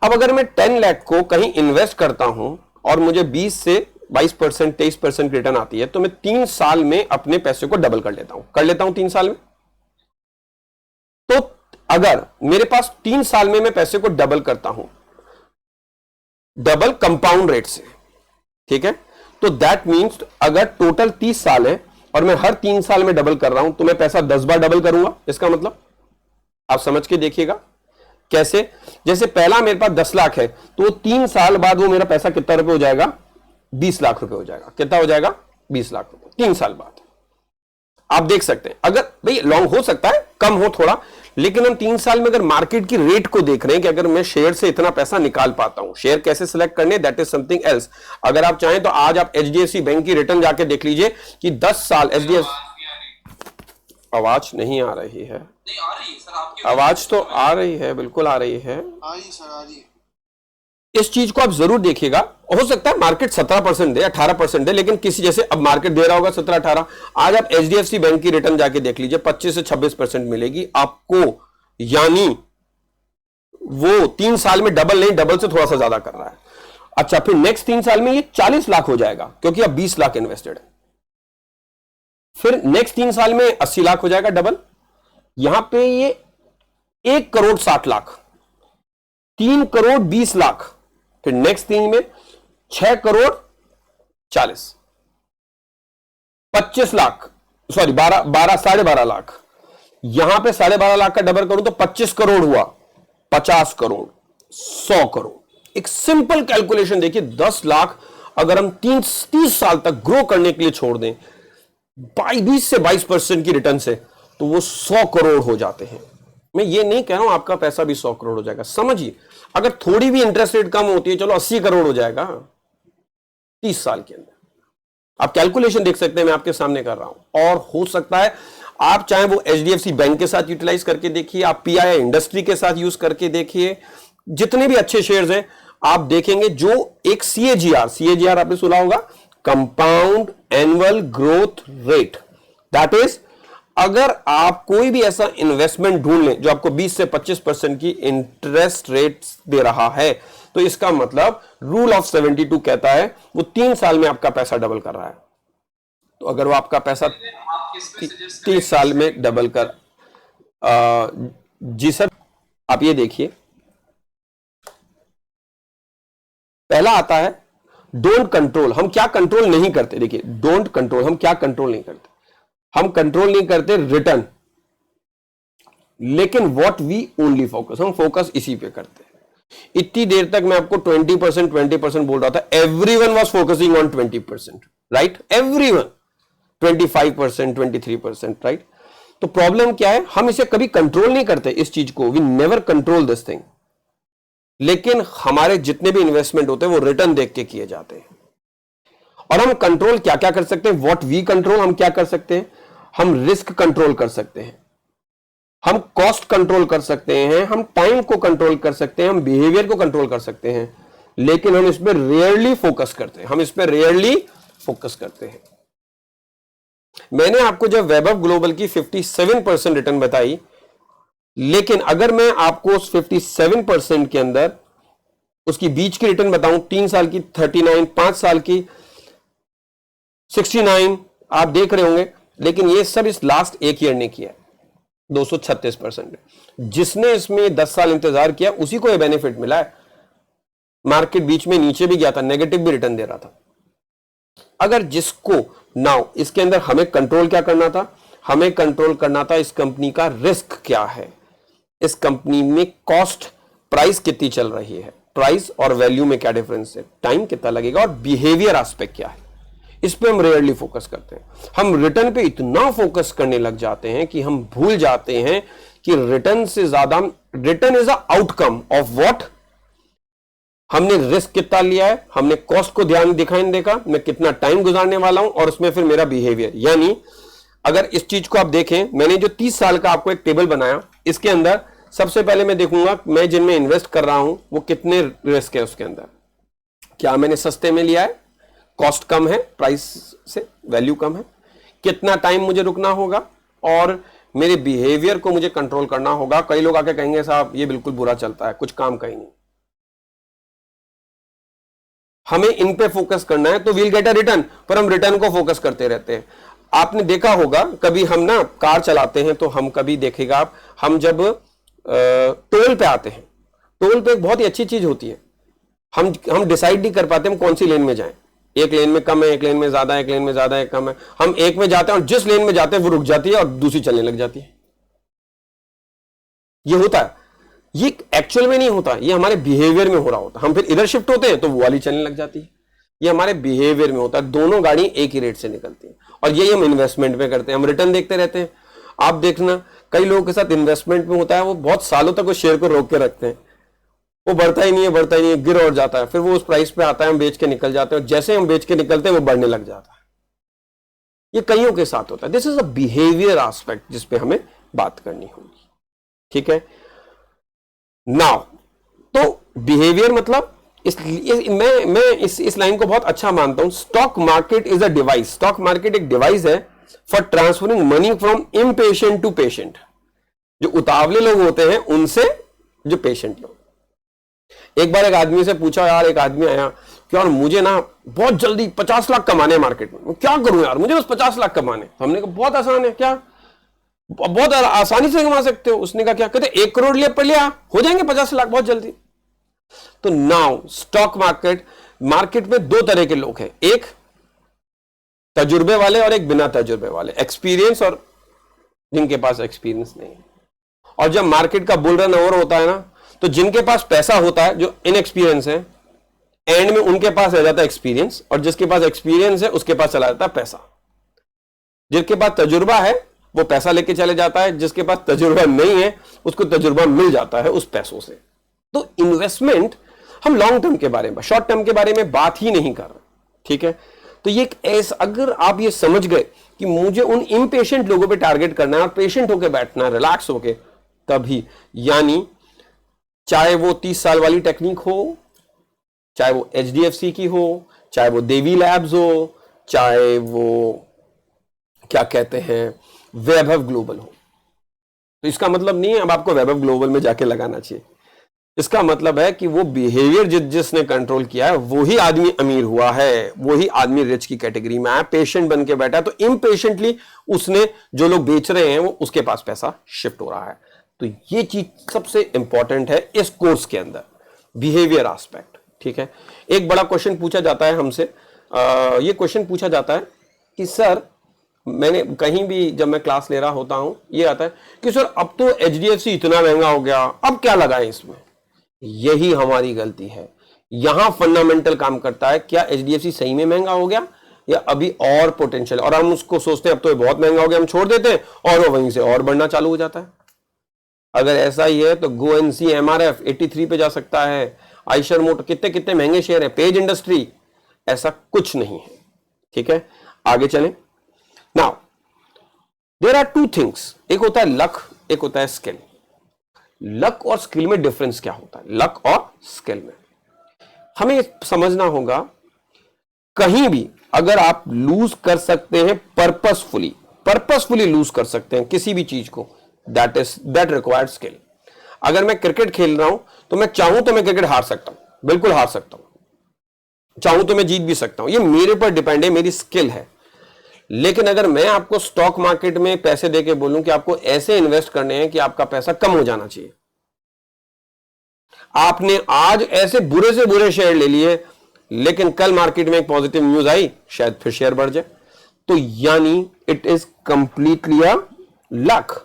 अब अगर मैं 10 लाख को कहीं इन्वेस्ट करता हूं और मुझे 20 से 22% 23% रिटर्न आती है, तो मैं 3 साल में अपने पैसे को डबल कर लेता हूं 3 साल में। तो अगर मेरे पास 3 साल में मैं पैसे को डबल करता हूं, डबल कंपाउंड रेट से, ठीक है, तो दैट मींस अगर टोटल 30 साल है और मैं हर 3 साल में डबल कर रहा हूं, तो मैं पैसा 10 बार डबल करूंगा। इसका मतलब आप समझ के देखिएगा कैसे। जैसे पहला मेरे पास 10 लाख है, तो 3 साल बाद वो मेरा पैसा कितना रुपए हो जाएगा, 20 लाख रुपए हो जाएगा। कितना हो जाएगा, 20 लाख रुपए 3 साल बाद। आप देख सकते हैं, अगर भाई लॉन्ग हो सकता है, कम हो थोड़ा, लेकिन हम 3 साल में अगर मार्केट की रेट को देख रहे हैं कि अगर मैं शेयर से इतना पैसा निकाल पाता हूं, शेयर कैसे सिलेक्ट करने, दैट इज समथिंग एल्स। अगर आप चाहें तो आज आप एचडीएफसी बैंक की रिटर्न जाके देख लीजिए कि 10 साल आवाज नहीं आ रही है। नहीं आ रही है सर, आपकी आवाज तो आ रही है, बिल्कुल आ रही है। आ रही है। इस चीज को आप जरूर देखिएगा। हो सकता है मार्केट 17% दे, 18% दे, लेकिन किसी जैसे अब मार्केट दे रहा होगा 17-18। आज आप एचडीएफसी बैंक की रिटर्न जाके देख लीजिए, 25 से 26% मिलेगी आपको, यानी वो 3 साल में डबल नहीं, डबल से थोड़ा सा ज्यादा कर रहा है। अच्छा, फिर नेक्स्ट 3 साल में ये 40 लाख हो जाएगा क्योंकि अब 20 लाख इन्वेस्टेड है। फिर नेक्स्ट 3 साल में 80 लाख हो जाएगा डबल। यहां पे ये 1 करोड़ 60 लाख, 3 करोड़ 20 लाख, फिर नेक्स्ट 3 में 6 करोड़ 40, 25 लाख, सॉरी 12.5 लाख। यहां पे 12.5 लाख का डबल करूं तो 25 करोड़ हुआ, 50 करोड़, 100 करोड़। एक सिंपल कैलकुलेशन देखिए, 10 लाख अगर हम 30 साल तक ग्रो करने के लिए छोड़ दें 20 से 22% की रिटर्न से, तो वो 100 करोड़ हो जाते हैं। मैं ये नहीं कह रहा हूं आपका पैसा भी 100 करोड़ हो जाएगा, समझिए। अगर थोड़ी भी इंटरेस्ट रेट कम होती है, चलो 80 करोड़ हो जाएगा 30 साल के अंदर। आप कैलकुलेशन देख सकते हैं, मैं आपके सामने कर रहा हूं। और हो सकता है आप चाहे वो एचडीएफसी बैंक के साथ यूटिलाइज करके देखिए, आप पीआईआई इंडस्ट्री के साथ यूज करके देखिए, जितने भी अच्छे शेयर्स हैं आप देखेंगे जो एक सीएजीआर आपने सुना होगा, compound annual growth rate. That is, अगर आप कोई भी ऐसा इन्वेस्टमेंट ढूंढ लें जो आपको 20 से 25% की इंटरेस्ट रेट दे रहा है, तो इसका मतलब रूल ऑफ 72 कहता है वो 3 साल में आपका पैसा डबल कर रहा है। तो अगर वो आपका पैसा 30 साल में डबल कर, जी सर, आप ये देखिए, पहला आता है डोंट कंट्रोल। हम क्या कंट्रोल नहीं करते, देखिए डोंट कंट्रोल, हम क्या कंट्रोल नहीं करते, हम कंट्रोल नहीं करते रिटर्न, लेकिन व्हाट वी ओनली फोकस, हम फोकस इसी पे करते हैं। इतनी देर तक मैं आपको 20% बोल रहा था, everyone was focusing on 20%, right, everyone 25%, 23%, right. तो प्रॉब्लम क्या है, हम इसे कभी कंट्रोल नहीं करते इस चीज को, we never control this thing. लेकिन हमारे जितने भी इन्वेस्टमेंट होते हैं वो रिटर्न देख के किए जाते हैं। और हम कंट्रोल क्या क्या कर सकते हैं, व्हाट वी कंट्रोल, हम क्या कर सकते हैं, हम रिस्क कंट्रोल कर सकते हैं, हम कॉस्ट कंट्रोल कर सकते हैं, हम टाइम को कंट्रोल कर सकते हैं, हम बिहेवियर को कंट्रोल कर सकते हैं, लेकिन हम इस पर रेयरली फोकस करते हैं, हम इस पर रेयरली फोकस करते हैं। मैंने आपको जब वैभव ग्लोबल की 57% रिटर्न बताई, लेकिन अगर मैं आपको उस 57% के अंदर उसकी बीच की रिटर्न बताऊं, 3 साल की 39, 5 साल की 69, आप देख रहे होंगे, लेकिन ये सब इस लास्ट 1 ईयर ने किया, 236%। जिसने इसमें 10 साल इंतजार किया उसी को ये बेनिफिट मिला है। मार्केट बीच में नीचे भी गया था, नेगेटिव भी रिटर्न दे रहा था। अगर जिसको नाउ इसके अंदर हमें कंट्रोल क्या करना था, हमें कंट्रोल करना था इस कंपनी का रिस्क क्या है, इस कंपनी में कॉस्ट प्राइस कितनी चल रही है, प्राइस और वैल्यू में क्या डिफरेंस है, टाइम कितना लगेगा, और बिहेवियर एस्पेक्ट क्या है। इस पे हम रेयरली फोकस करते हैं। हम रिटर्न पे इतना फोकस करने लग जाते हैं कि हम भूल जाते हैं कि रिटर्न से ज्यादा, return is a outcome of what, हमने रिस्क कितना लिया है, हमने कॉस्ट को ध्यान दिखाने देखा, मैं कितना टाइम गुजारने वाला हूं, और उसमें फिर मेरा बिहेवियर। यानी अगर इस चीज को आप देखें, मैंने जो 30 साल का आपको एक टेबल बनाया, इसके अंदर सबसे पहले मैं देखूंगा मैं जिनमें इन्वेस्ट कर रहा हूं वो कितने रिस्क है उसके अंदर। क्या मैंने सस्ते में लिया है, कॉस्ट कम है, प्राइस से वैल्यू कम है, कितना टाइम मुझे रुकना होगा, और मेरे बिहेवियर को मुझे कंट्रोल करना होगा। कई लोग आके कहेंगे साहब ये बिल्कुल बुरा चलता है, कुछ काम का ही नहीं। हमें इन पे फोकस करना है तो वील गेट अ रिटर्न, पर हम रिटर्न को फोकस करते रहते हैं। आपने देखा होगा कभी हम ना कार चलाते हैं तो हम कभी देखेगा आप, हम जब टोल पे आते हैं, टोल पे एक बहुत ही अच्छी चीज होती है, हम डिसाइड नहीं कर पाते हम कौन सी लेन में जाएं। एक लेन में कम है, एक लेन में ज्यादा है, एक लेन में ज्यादा है, कम है। हम एक में जाते हैं और जिस लेन में जाते हैं वो रुक जाती है और दूसरी चलने लग जाती है। ये होता है, ये एक्चुअल में नहीं होता, ये हमारे बिहेवियर में हो रहा होता है। हम फिर इधर शिफ्ट होते हैं तो वो वाली चलने लग जाती है। ये हमारे बिहेवियर में होता है। दोनों गाड़ी एक ही रेट से निकलती है और यही हम इन्वेस्टमेंट में करते हैं, हम रिटर्न देखते रहते हैं। आप देखना कई लोगों के साथ इन्वेस्टमेंट में होता है, वो बहुत सालों तक उस शेयर को रोक के रखते हैं, वो बढ़ता ही नहीं है, बढ़ता ही नहीं है, गिर और जाता है, फिर वो उस प्राइस पे आता है, हम बेच के निकल जाते हैं और जैसे हम बेच के निकलते हैं वो बढ़ने लग जाता है। ये कईयों के साथ होता है। This is a behaviour aspect जिसपे हमें बात करनी होगी, ठीक है। नाउ तो बिहेवियर मतलब मैं इस लाइन को बहुत अच्छा मानता हूं। Stock market is a device, stock market एक डिवाइस है for transferring money from impatient to patient. जो उतावले लोग होते हैं उनसे जो पेशेंट लोग। एक बार एक आदमी से पूछा, यार एक आदमी आया कि यार मुझे ना बहुत जल्दी 50 लाख कमाने हैं मार्केट में, क्या करूं यार, मुझे बस 50 लाख कमाने। तो हमने कहा बहुत आसान है, क्या बहुत आसानी से कमा सकते हो। उसने कहा क्या, कहते 1 करोड़ ले पर लिया हो जाएंगे 50 लाख बहुत जल्दी। तो नाउ स्टॉक मार्केट में दो तरह के लोग हैं, एक तजुर्बे वाले और एक बिना तजुर्बे वाले, एक्सपीरियंस और जिनके पास एक्सपीरियंस नहीं है। और जब मार्केट का बुल रन ओवर होता है ना, तो जिनके पास पैसा होता है, जो इनएक्सपीरियंस है, एंड में उनके पास रह जाता है एक्सपीरियंस, और जिसके पास एक्सपीरियंस है उसके पास चला जाता है पैसा। जिसके पास तजुर्बा है वो पैसा लेके चले जाता है, जिसके पास तजुर्बा नहीं है उसको तजुर्बा मिल जाता है उस पैसों से। तो इन्वेस्टमेंट हम लॉन्ग टर्म के बारे में, शॉर्ट टर्म के बारे में बात ही नहीं कर रहे, ठीक है। तो ये अगर आप ये समझ गए कि मुझे उन इम्पेशेंट लोगों पे टारगेट करना है और पेशेंट होकर बैठना है, रिलैक्स होके, तभी, यानी चाहे वो 30 साल वाली टेक्निक हो, चाहे वो HDFC की हो, चाहे वो देवी लैब्स हो, चाहे वो क्या कहते हैं वैभव ग्लोबल हो। तो इसका मतलब नहीं है अब आपको वैभव ग्लोबल में जाके लगाना चाहिए। इसका मतलब है कि वो बिहेवियर जिसने कंट्रोल किया है वही आदमी अमीर हुआ है, वही आदमी रिच की कैटेगरी में आया, पेशेंट बन के बैठा है। तो इम्पेशेंटली उसने, जो लोग बेच रहे हैं वो उसके पास पैसा शिफ्ट हो रहा है। तो ये चीज सबसे इंपॉर्टेंट है इस कोर्स के अंदर, बिहेवियर एस्पेक्ट, ठीक है। एक बड़ा क्वेश्चन पूछा जाता है हमसे, ये क्वेश्चन पूछा जाता है कि सर, मैंने कहीं भी जब मैं क्लास ले रहा होता हूं, ये आता है कि सर अब तो HDFC इतना महंगा हो गया, अब क्या लगाएं इसमें। यही हमारी गलती है। यहां फंडामेंटल काम करता है, क्या HDFC सही में महंगा हो गया या अभी और पोटेंशियल, और हम उसको सोचते हैं अब तो ये बहुत महंगा हो गया, हम छोड़ देते हैं और वो वहीं से और बढ़ना चालू हो जाता है। अगर ऐसा ही है तो गो एंड सी MRF 83 पे जा सकता है, आइशर मोटर, कितने कितने महंगे शेयर है, पेज इंडस्ट्री, ऐसा कुछ नहीं है, ठीक है। आगे चलें। Now there are two things, एक होता है लक, एक होता है स्किल। लक और स्किल में डिफरेंस क्या होता है? लक और स्किल में हमें समझना होगा, कहीं भी अगर आप लूज कर सकते हैं पर्पसफुली लूज कर सकते हैं किसी भी चीज को, दैट रिक्वायर्ड स्किल। अगर मैं क्रिकेट खेल रहा हूं तो मैं चाहूं तो मैं क्रिकेट हार सकता हूं, बिल्कुल हार सकता हूं, चाहूं तो मैं जीत भी सकता हूं, ये मेरे पर डिपेंड है, मेरी स्किल है। लेकिन अगर मैं आपको स्टॉक मार्केट में पैसे देके बोलूं कि आपको ऐसे इन्वेस्ट करने हैं कि आपका पैसा कम हो जाना चाहिए, आपने आज ऐसे बुरे से बुरे शेयर ले लिए, लेकिन कल मार्केट में एक पॉजिटिव न्यूज आई, शायद फिर शेयर बढ़ जाए, तो यानी it is completely a luck.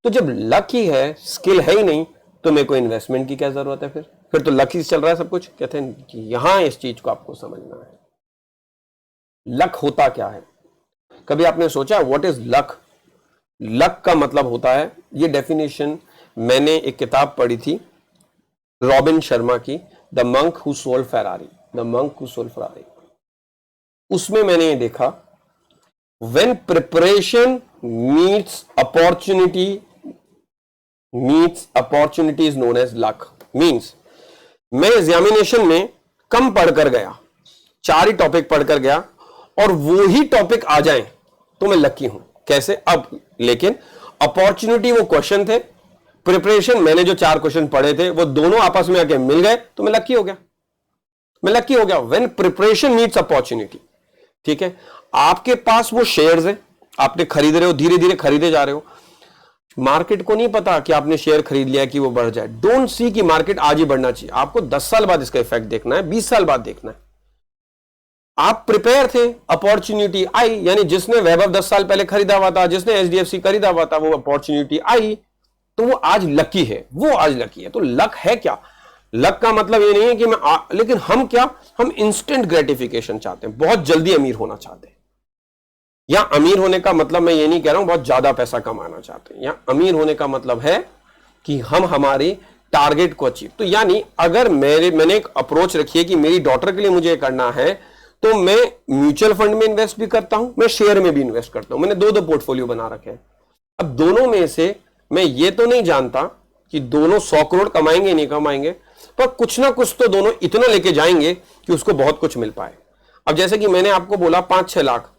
तो जब लक ही है, स्किल है ही नहीं, तो मेरे को इन्वेस्टमेंट की क्या जरूरत है? फिर तो लक ही चल रहा है सब कुछ। कहते हैं कि यहां इस चीज को आपको समझना है, लक होता क्या है। कभी आपने सोचा व्हाट इज लक? लक का मतलब होता है, ये डेफिनेशन मैंने एक किताब पढ़ी थी रॉबिन शर्मा की, the monk who sold Ferrari, the monk who sold Ferrari. उसमें मैंने ये देखा when preparation meets opportunity is known as luck. Means मैं एग्जामिनेशन में कम पढ़कर गया, 4 ही टॉपिक पढ़कर गया और वो ही टॉपिक आ जाए तो मैं लकी हूं। कैसे? अब लेकिन अपॉर्चुनिटी वो क्वेश्चन थे, प्रिपरेशन मैंने जो 4 क्वेश्चन पढ़े थे वो दोनों आपस में आके मिल गए तो मैं लकी हो गया। When preparation meets opportunity. ठीक है, आपके पास वो शेयर्स है, आपने खरीद रहे हो, धीरे धीरे खरीदे जा रहे हो। मार्केट को नहीं पता कि आपने शेयर खरीद लिया कि वो बढ़ जाए। डोंट सी कि मार्केट आज ही बढ़ना चाहिए। आपको 10 साल बाद इसका इफेक्ट देखना है, 20 साल बाद देखना है। आप प्रिपेयर थे, अपॉर्चुनिटी आई, यानी जिसने वैभव 10 साल पहले खरीदा हुआ था, जिसने एचडीएफसी खरीदा हुआ था, वो अपॉर्चुनिटी आई तो वो आज लकी है। तो लक है क्या? लक का मतलब ये नहीं है कि लेकिन हम इंस्टेंट ग्रेटिफिकेशन चाहते हैं, बहुत जल्दी अमीर होना चाहते हैं। या अमीर होने का मतलब मैं ये नहीं कह रहा हूं बहुत ज्यादा पैसा कमाना चाहते हैं। या अमीर होने का मतलब है कि हम हमारी टारगेट को अचीव। तो यानी अगर मैंने एक अप्रोच रखी है कि मेरी डॉटर के लिए मुझे करना है, तो मैं म्यूचुअल फंड में इन्वेस्ट भी करता हूं, मैं शेयर में भी इन्वेस्ट करता हूं। मैंने 2 पोर्टफोलियो बना रखे हैं। अब दोनों में से मैं ये तो नहीं जानता कि दोनों 100 करोड़ कमाएंगे नहीं कमाएंगे, पर कुछ ना कुछ तो दोनों इतना लेके जाएंगे कि उसको बहुत कुछ मिल पाए। अब जैसे कि मैंने आपको बोला 5-6 लाख,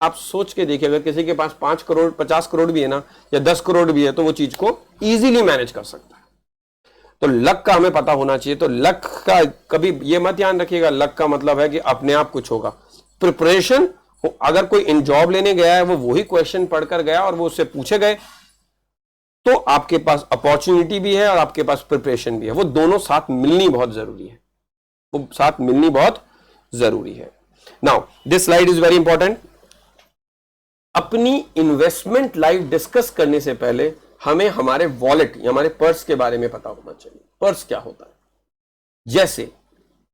आप सोच के देखिए अगर किसी के पास 5 करोड़ 50 करोड़ भी है ना, या 10 करोड़ भी है, तो वो चीज को इजीली मैनेज कर सकता है। तो लक का हमें पता होना चाहिए। तो लक का कभी ये मत ध्यान रखिएगा, लक का मतलब है कि अपने आप कुछ होगा। प्रिपरेशन, अगर कोई इन जॉब लेने गया है, वो वही क्वेश्चन पढ़कर गया और वो उससे पूछे गए, तो आपके पास अपॉर्चुनिटी भी है और आपके पास प्रिपरेशन भी है। वो दोनों साथ मिलनी बहुत जरूरी है। Now this slide is very important. अपनी इन्वेस्टमेंट लाइफ डिस्कस करने से पहले हमें हमारे वॉलेट या हमारे पर्स के बारे में पता होना चाहिए। पर्स क्या होता है? जैसे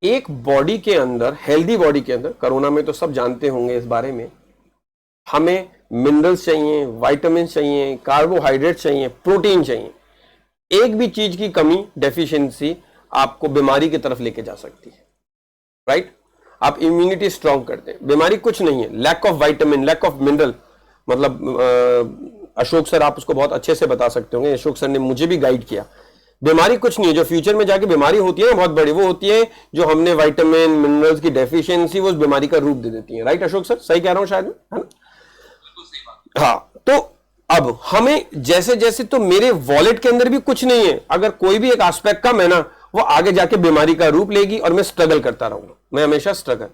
एक बॉडी के अंदर, हेल्दी बॉडी के अंदर, कोरोना में तो सब जानते होंगे इस बारे में, हमें मिनरल्स चाहिए, विटामिन चाहिए, कार्बोहाइड्रेट चाहिए, प्रोटीन चाहिए। एक भी चीज की कमी, डेफिशिएंसी आपको बीमारी की तरफ लेके जा सकती है। राइट? आप इम्यूनिटी स्ट्रांग करते हैं, बीमारी कुछ नहीं है। Lack of vitamin, lack of mineral, मतलब अशोक सर आप उसको बहुत अच्छे से बता सकते होंगे, अशोक सर ने मुझे भी गाइड किया। बीमारी कुछ नहीं है, जो फ्यूचर में जाके बीमारी होती है ना बहुत बड़ी, वो होती है जो हमने विटामिन मिनरल्स की डेफिशिएंसी, वो उस बीमारी का रूप दे देती है। Right Ashok sir? सही कह रहा हूं शायद, है ना? हाँ, तो अब हमें जैसे जैसे, तो मेरे वॉलेट के अंदर भी कुछ नहीं है, अगर कोई भी एक एस्पेक्ट कम है ना, वो आगे जाके बीमारी का रूप लेगी और मैं स्ट्रगल करता रहूंगा। मैं हमेशा स्ट्रगल।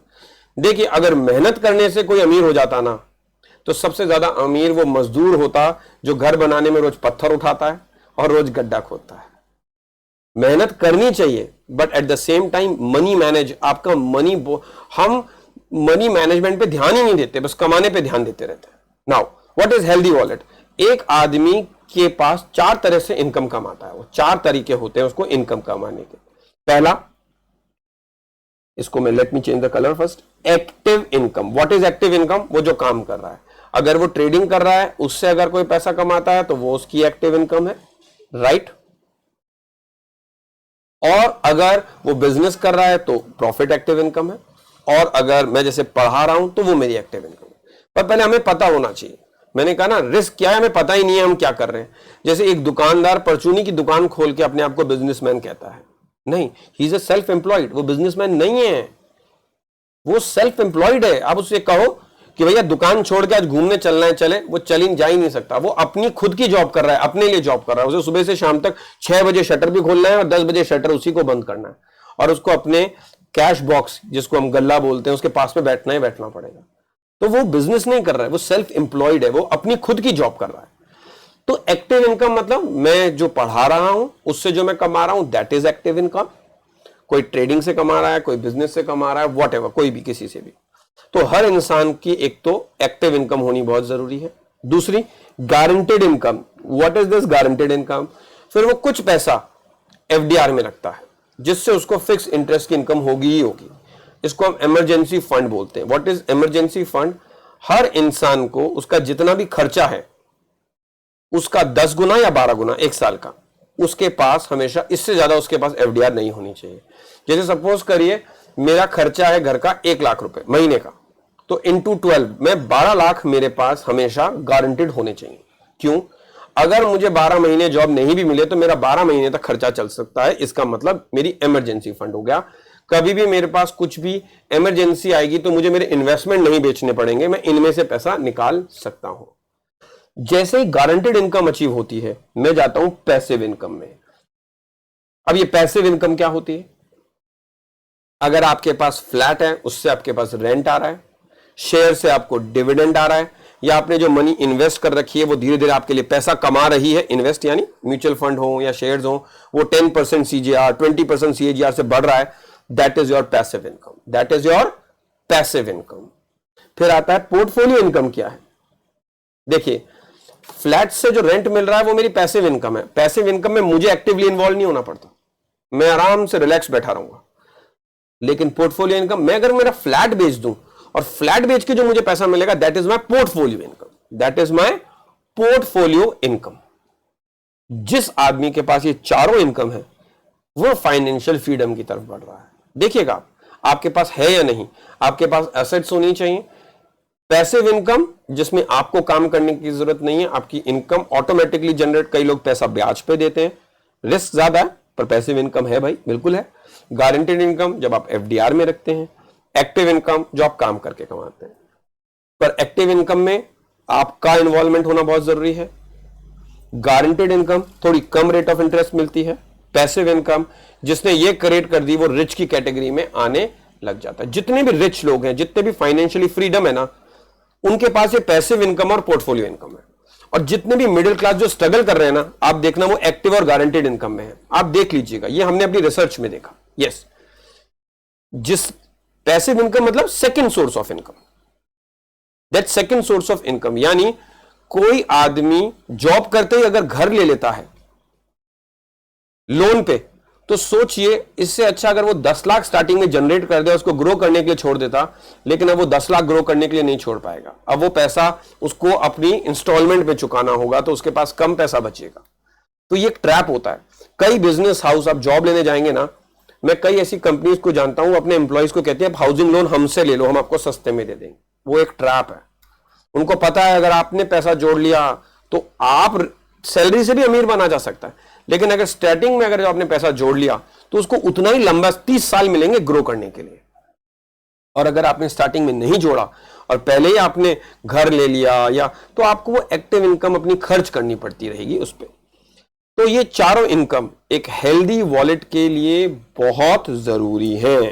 देखिए अगर मेहनत करने से कोई अमीर हो जाता ना, तो सबसे ज्यादा अमीर वो मजदूर होता जो घर बनाने में रोज पत्थर उठाता है और रोज गड्ढा खोदता है। मेहनत करनी चाहिए, but at the same time money manage, आपका मनी, हम मनी मैनेजमेंट पे ध्यान ही नहीं देते, बस कमाने पे ध्यान देते रहते हैं। Now what is healthy wallet? एक आदमी के पास 4 तरह से इनकम कमाता है। वो 4 तरीके होते हैं उसको इनकम कमाने के। पहला, इसको मैं, let me change the colour first, active income. What is active income? वो जो काम कर रहा है। अगर वो ट्रेडिंग कर रहा है, उससे अगर कोई पैसा कमाता है तो वो उसकी एक्टिव इनकम है। राइट? और अगर वो बिजनेस कर रहा है तो प्रॉफिट एक्टिव इनकम है। और अगर मैं जैसे पढ़ा रहा हूं तो वो मेरी एक्टिव इनकम है। पर पहले हमें पता होना चाहिए। मैंने कहा ना, रिस्क क्या है हमें पता ही नहीं है हम क्या कर रहे हैं। जैसे एक दुकानदार परचूनी की दुकान खोल के अपने आप को बिजनेसमैन कहता है, नहीं, he is a self employed. वो बिजनेसमैन नहीं है, वो सेल्फ एम्प्लॉयड है। आप उससे कहो कि भैया दुकान छोड़ के आज घूमने चलना है, चले, वो चल ही जा ही नहीं सकता। वो अपनी खुद की जॉब कर रहा है, अपने लिए जॉब कर रहा है। उसे सुबह से शाम तक 6 बजे शटर भी खोलना है और 10 बजे शटर उसी को बंद करना है, और उसको अपने कैश बॉक्स, जिसको हम गल्ला बोलते हैं, उसके पास में बैठना ही बैठना पड़ेगा। तो वो बिजनेस नहीं कर रहा है, वो सेल्फ एम्प्लॉयड है, वो अपनी खुद की जॉब कर रहा है। तो एक्टिव इनकम मतलब मैं जो पढ़ा रहा हूं उससे जो मैं कमा रहा हूं, दैट इज एक्टिव इनकम। कोई ट्रेडिंग से कमा रहा है, कोई बिजनेस से कमा रहा है, वॉट एवर, कोई भी किसी से भी। तो हर इंसान की एक तो एक्टिव इनकम होनी बहुत जरूरी है। दूसरी, guaranteed income. What is this guaranteed income? फिर वो कुछ पैसा एफडीआर में रखता है जिससे उसको फिक्स इंटरेस्ट की इनकम होगी ही होगी। इसको हम इमरजेंसी फंड बोलते हैं। What is emergency fund? हर इंसान को उसका जितना भी खर्चा है उसका 10 गुना या 12 गुना एक साल का उसके पास हमेशा, इससे ज्यादा उसके पास एफडीआर नहीं होनी चाहिए। जैसे सपोज करिए मेरा खर्चा है घर का 1 लाख रुपए महीने का, तो इंटू 12 में 12 लाख मेरे पास हमेशा गारंटेड होने चाहिए। क्यों? अगर मुझे 12 महीने जॉब नहीं भी मिले तो मेरा 12 महीने तक खर्चा चल सकता है। इसका मतलब मेरी इमरजेंसी फंड हो गया। कभी भी मेरे पास कुछ भी इमरजेंसी आएगी तो मुझे मेरे इन्वेस्टमेंट नहीं बेचने पड़ेंगे, मैं इनमें से पैसा निकाल सकता हूं। जैसे ही गारंटेड इनकम अचीव होती है, मैं जाता हूं पैसिव इनकम में। अब ये पैसिव इनकम क्या होती है? अगर आपके पास फ्लैट है, उससे आपके पास रेंट आ रहा है, शेयर से आपको डिविडेंड आ रहा है, या आपने जो मनी इन्वेस्ट कर रखी है वो धीरे धीरे आपके लिए पैसा कमा रही है। इन्वेस्ट यानी म्यूचुअल फंड हो या शेयर्स हो, वो 10% CGR 20% CAGR से बढ़ रहा है, that is your passive income, that is your passive income. फिर आता है पोर्टफोलियो इनकम। क्या है? देखिए, फ्लैट से जो रेंट मिल रहा है वो मेरी पैसिव इनकम है। पैसिव इनकम में मुझे एक्टिवली इन्वॉल्व नहीं होना पड़ता, मैं आराम से रिलैक्स बैठा रहूंगा। लेकिन पोर्टफोलियो इनकम, मैं अगर मेरा फ्लैट बेच दूं और फ्लैट बेच के जो मुझे पैसा मिलेगा, that is my portfolio income, that is my portfolio income. जिस आदमी के पास ये चारों इनकम है वो फाइनेंशियल फ्रीडम की तरफ बढ़ रहा है। देखिएगा, आपके पास है या नहीं, आपके पास एसेट्स होनी चाहिए। पैसिव इनकम जिसमें आपको काम करने की जरूरत नहीं है, आपकी इनकम ऑटोमेटिकली जनरेट। कई लोग पैसा ब्याज पे देते हैं, रिस्क ज्यादा है, पर पैसिव इनकम है भाई, बिल्कुल है। गारंटेड इनकम जब आप FDR में रखते हैं, एक्टिव इनकम जो आप काम करके कमाते हैं। पर एक्टिव इनकम में आपका इन्वॉल्वमेंट होना बहुत जरूरी है। गारंटेड इनकम थोड़ी कम रेट ऑफ इंटरेस्ट मिलती है। पैसिव इनकम जिसने ये क्रिएट कर दी वो रिच की कैटेगरी में आने लग जाता है। जितने भी रिच लोग हैं, जितने भी फाइनेंशियली फ्रीडम है ना, उनके पास ये पैसिव इनकम और पोर्टफोलियो इनकम है। और जितने भी मिडिल क्लास जो स्ट्रगल कर रहे हैं ना, आप देखना वो एक्टिव और गारंटेड इनकम में है। आप देख लीजिएगा, ये हमने अपनी रिसर्च में देखा। यस, जिस पैसिव इनकम मतलब second source of income, that second source of income. यानी कोई आदमी जॉब करते ही अगर घर ले लेता है लोन पे, तो सोचिए इससे अच्छा अगर वो 10 लाख स्टार्टिंग में जनरेट कर दे, उसको ग्रो करने के लिए छोड़ देता, लेकिन अब वो 10 लाख ग्रो करने के लिए नहीं छोड़ पाएगा। अब वो पैसा उसको अपनी इंस्टॉलमेंट पे चुकाना होगा, तो उसके पास कम पैसा बचेगा। तो ये एक ट्रैप होता है। कई बिजनेस हाउस, आप जॉब लेने जाएंगे ना, मैं कई ऐसी कंपनीज को जानता हूं, अपने एम्प्लॉइज को कहते हैं हाउसिंग लोन हमसे ले लो, हम आपको सस्ते में दे देंगे। वो एक ट्रैप है। उनको पता है अगर आपने पैसा जोड़ लिया तो आप सैलरी से भी अमीर बना जा सकता है, लेकिन अगर स्टार्टिंग में अगर आपने पैसा जोड़ लिया तो उसको उतना ही लंबा 30 साल मिलेंगे ग्रो करने के लिए। और अगर आपने स्टार्टिंग में नहीं जोड़ा और पहले ही आपने घर ले लिया, या तो आपको वो एक्टिव इनकम अपनी खर्च करनी पड़ती रहेगी उस पर। तो ये चारों इनकम एक हेल्दी वॉलेट के लिए बहुत जरूरी है।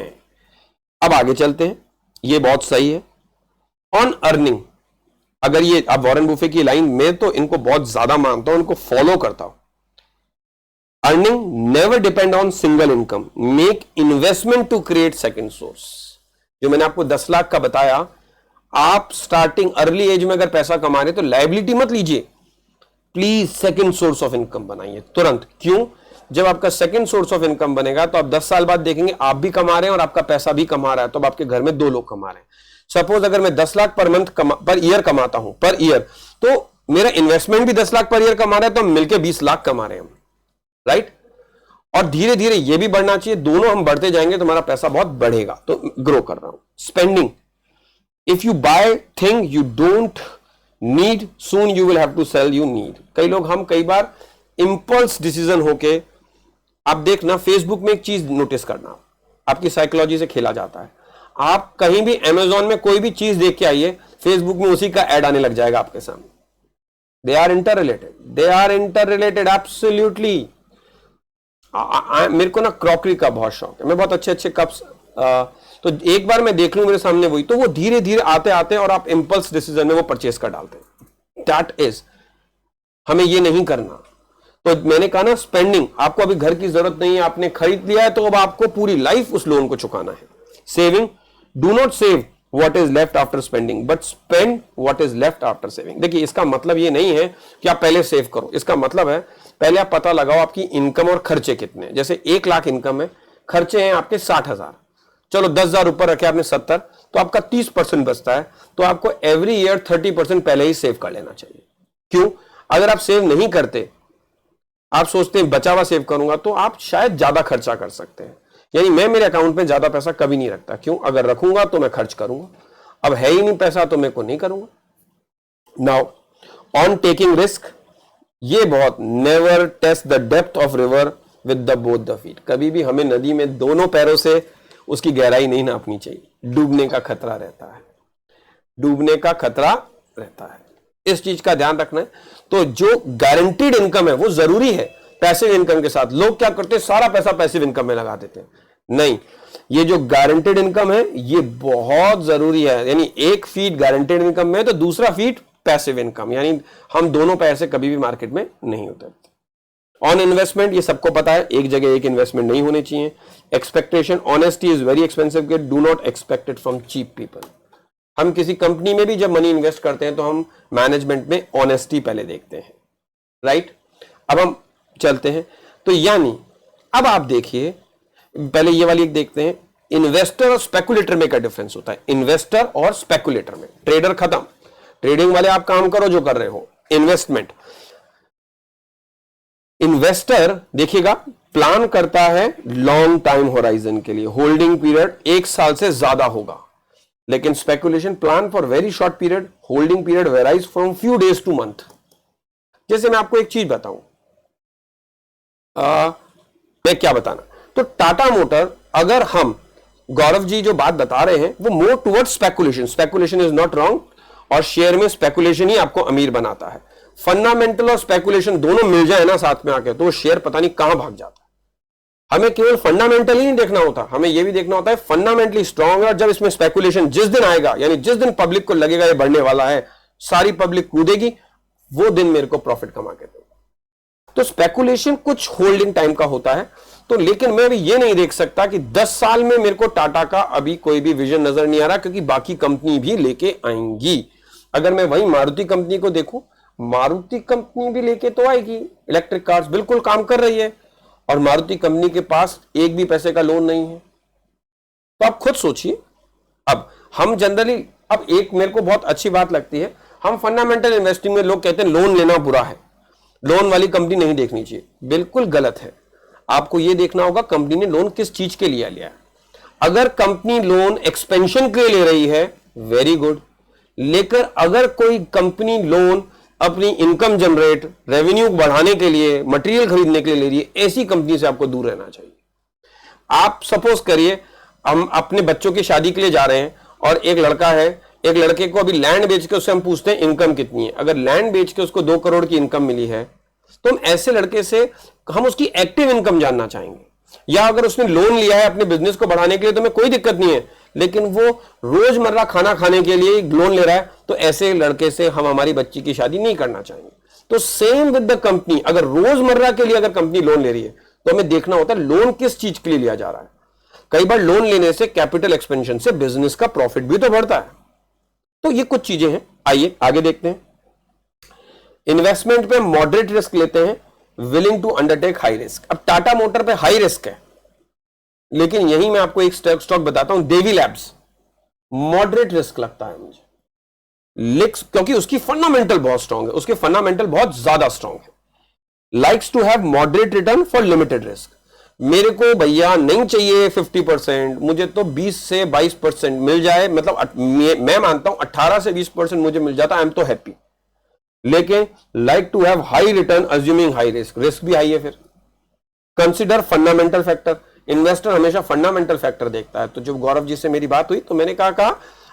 अब आगे चलते हैं, ये बहुत सही है। ऑन अर्निंग, अगर ये आप वॉरेन बुफे की लाइन, मैं तो इनको बहुत ज्यादा मानता हूं, इनको फॉलो करता हूं। Earning never depend on single income, make investment to create second source. जो मैंने आपको 10 लाख का बताया, आप स्टार्टिंग अर्ली एज में अगर पैसा कमा रहे तो लायबिलिटी मत लीजिए, please second source of income बनाइए तुरंत। क्यों? जब आपका सेकेंड सोर्स ऑफ इनकम बनेगा तो आप 10 साल बाद देखेंगे आप भी कमा रहे हैं और आपका पैसा भी कमा रहा है, तो अब आपके घर में 2 लोग कमा रहे हैं। सपोज अगर मैं 10 lakh per month per year कमाता हूं, पर ईयर, तो मेरा इन्वेस्टमेंट भी 10 लाख पर ईयर कमा रहा है, तो हम मिलकर 20 लाख कमा रहे हैं, राइट? और धीरे धीरे ये भी बढ़ना चाहिए, दोनों हम बढ़ते जाएंगे तो हमारा पैसा बहुत बढ़ेगा। तो ग्रो कर रहा हूं। Spending, if you buy thing you don't need, soon you will have to sell you need. हम कई बार इंपल्स डिसीजन होके, आप देखना फेसबुक में एक चीज नोटिस करना, आपकी साइकोलॉजी से खेला जाता है। आप कहीं भी अमेजॉन में कोई भी चीज देख के आइए, फेसबुक में उसी का ऐड आने लग जाएगा आपके सामने। They are inter related, absolutely. मेरे को ना क्रॉकरी का बहुत शौक है, मैं बहुत अच्छे अच्छे कप्स, तो एक बार मैं देख लूं मेरे सामने वही, तो वो धीरे धीरे आते आते और आप इंपल्स डिसीजन में वो परचेस कर डालते हैं। दैट इज, हमें ये नहीं करना। तो मैंने कहा ना, स्पेंडिंग, आपको अभी घर की जरूरत नहीं है, आपने खरीद लिया है, तो अब आपको पूरी लाइफ उस लोन को चुकाना है। Saving, do not save what is left after spending, but spend what is left after saving. देखिए, इसका मतलब ये नहीं है कि आप पहले सेव करो, इसका मतलब है पहले आप पता लगाओ आपकी इनकम और खर्चे कितने हैं। जैसे 1 लाख इनकम है, खर्चे हैं आपके 60,000, चलो 10,000 ऊपर रखे आपने 70, तो आपका 30% बचता है। तो आपको एवरी ईयर 30% पहले ही सेव कर लेना चाहिए। क्यों? अगर आप सेव नहीं करते, आप सोचते हैं बचा हुआ सेव करूंगा, तो आप शायद ज्यादा खर्चा कर सकते हैं। यानी मैं मेरे अकाउंट में ज्यादा पैसा कभी नहीं रखता। क्यों? अगर रखूंगा तो मैं खर्च करूंगा, अब है ही नहीं पैसा तो मैं को नहीं करूंगा। नाउ ऑन टेकिंग रिस्क, ये बहुत, never test the depth of river with the both the feet, कभी भी हमें नदी में दोनों पैरों से उसकी गहराई नहीं नापनी चाहिए, डूबने का खतरा रहता है, डूबने का खतरा रहता है, इस चीज का ध्यान रखना है। तो जो गारंटीड इनकम है वो जरूरी है पैसिव इनकम के साथ। लोग क्या करते हैं, सारा पैसा पैसिव इनकम में लगा देते हैं, नहीं, ये जो गारंटीड इनकम है ये बहुत जरूरी है। यानी एक फीट गारंटीड इनकम में तो दूसरा फीट पैसिव इनकम, यानी हम दोनों पैसे कभी भी मार्केट में नहीं उतरते। ऑन इन्वेस्टमेंट, ये सबको पता है, एक जगह एक इन्वेस्टमेंट नहीं होने चाहिए। Expectation, honesty is very expensive, get do not expect it from cheap people. हम किसी कंपनी में भी जब मनी इन्वेस्ट करते हैं तो हम मैनेजमेंट में ऑनेस्टी पहले देखते हैं, राइट। अब हम चलते हैं, तो यानी अब आप देखिए, पहले ये वाली एक देखते हैं, इन्वेस्टर और स्पेकुलेटर में क्या डिफरेंस होता है। इन्वेस्टर और स्पेकुलेटर में, ट्रेडर खत्म, ट्रेडिंग वाले आप काम करो जो कर रहे हो। इन्वेस्टमेंट, इन्वेस्टर देखिएगा प्लान करता है लॉन्ग टाइम होराइजन के लिए, होल्डिंग पीरियड 1 साल से ज्यादा होगा। लेकिन speculation plan for very short period, holding period varies from few days two month. जैसे मैं आपको एक चीज बताऊं, मैं क्या बताना, तो टाटा मोटर, अगर हम गौरव जी जो बात बता रहे हैं वो more towards speculation, speculation is not wrong, और शेयर में स्पेकुलेशन ही आपको अमीर बनाता है। फंडामेंटल और स्पेकुलेशन दोनों मिल जाए ना साथ में आके, तो शेयर पता नहीं कहां भाग जाता है। हमें केवल फंडामेंटल ही नहीं देखना होता, हमें यह भी देखना होता है फंडामेंटली स्ट्रांग है, और जब इसमें स्पेकुलेशन जिस दिन आएगा, यानी जिस दिन पब्लिक को लगेगा ये बढ़ने वाला है, सारी पब्लिक कूदेगी, वो दिन मेरे को प्रॉफिट कमा के देगा। तो स्पेकुलेशन कुछ होल्डिंग टाइम का होता है। तो लेकिन मैं अभी ये नहीं देख सकता कि 10 साल में मेरे को टाटा का अभी कोई भी विजन नजर नहीं आ रहा, क्योंकि बाकी कंपनी भी लेके आएंगी। अगर मैं वही मारुति कंपनी को देखूं, मारुति कंपनी भी लेके तो आएगी, इलेक्ट्रिक कार्स बिल्कुल काम कर रही है, और मारुति कंपनी के पास एक भी पैसे का लोन नहीं है। तो आप खुद सोचिए। अब हम जनरली, अब एक मेरे को बहुत अच्छी बात लगती है, हम फंडामेंटल इन्वेस्टिंग में लोग कहते हैं लोन लेना बुरा है, लोन वाली कंपनी नहीं देखनी चाहिए। बिल्कुल गलत है। आपको यह देखना होगा कंपनी ने लोन किस चीज के लिए लिया है। अगर कंपनी लोन एक्सपेंशन के लिए ले रही है, वेरी गुड, लेकिन अगर कोई कंपनी लोन अपनी इनकम जनरेट, रेवेन्यू बढ़ाने के लिए, मटेरियल खरीदने के लिए ले रही है, ऐसी कंपनी से आपको दूर रहना चाहिए। आप सपोज करिए हम अपने बच्चों की शादी के लिए जा रहे हैं, और एक लड़का है, एक लड़के को अभी लैंड बेच के उससे हम पूछते हैं इनकम कितनी है। अगर लैंड बेच के उसको 2 करोड़ की इनकम मिली है, तो हम ऐसे लड़के से हम उसकी एक्टिव इनकम जानना चाहेंगे। या अगर उसने लोन लिया है अपने बिजनेस को बढ़ाने के लिए, तो हमें कोई दिक्कत नहीं है, लेकिन वो रोजमर्रा खाना खाने के लिए लोन ले रहा है, तो ऐसे लड़के से हम हमारी बच्ची की शादी नहीं करना चाहेंगे। तो सेम विद द कंपनी, अगर रोजमर्रा के लिए अगर कंपनी लोन ले रही है, तो हमें देखना होता है लोन किस चीज के लिए लिया जा रहा है। कई बार लोन लेने से, कैपिटल एक्सपेंशन से बिजनेस का प्रॉफिट भी तो बढ़ता है। तो ये कुछ चीजें हैं। आइए आगे देखते हैं। इन्वेस्टमेंट पे मॉडरेट रिस्क लेते हैं, willing to undertake high risk. अब टाटा मोटर पे हाई रिस्क है, लेकिन यही मैं आपको एक स्टॉक बताता हूं, देवी लैब्स, मॉडरेट रिस्क लगता है मुझे, क्योंकि उसकी फंडामेंटल बहुत स्ट्रांग है, उसके फंडामेंटल बहुत ज्यादा स्ट्रांग है। Likes to have moderate return for limited risk. मेरे को भैया नहीं चाहिए 50%, मुझे तो 20 से 22% मिल जाए, मतलब मैं मानता हूं 18 से 20% मुझे मिल जाता, आई एम तो हैप्पी। लेकिन like to have high return assuming high risk, risk भी हाई है। फिर कंसिडर फंडामेंटल फैक्टर, इन्वेस्टर हमेशा फंडामेंटल फैक्टर देखता है। तो जब गौरव जी से मेरी बात हुई तो मैंने कहा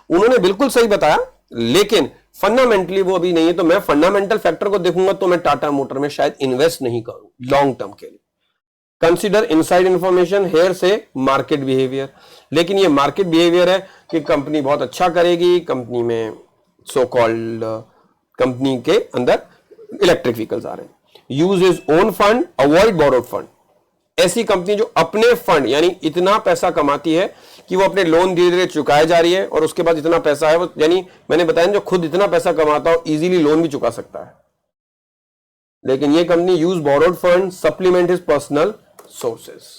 उन्होंने बिल्कुल सही बताया, लेकिन फंडामेंटली वो अभी नहीं है, तो मैं फंडामेंटल फैक्टर को देखूंगा तो मैं टाटा मोटर में शायद इन्वेस्ट नहीं करूं लॉन्ग टर्म के लिए। कंसिडर इनसाइड इंफॉर्मेशन, हेयर से मार्केट बिहेवियर, लेकिन ये मार्केट बिहेवियर है कि कंपनी बहुत अच्छा करेगी, कंपनी में सो कॉल्ड कंपनी के अंदर इलेक्ट्रिक व्हीकल्स आ रहे हैं, use is own fund, avoid borrowed fund. ऐसी कंपनी जो अपने फंड, यानी इतना पैसा कमाती है कि वो अपने लोन धीरे धीरे चुकाए जा रही है, और उसके बाद इतना पैसा है वो, यानी मैंने बताया जो खुद इतना पैसा कमाता हो इजीली लोन भी चुका सकता है। लेकिन ये company use borrowed fund, supplement his personal sources.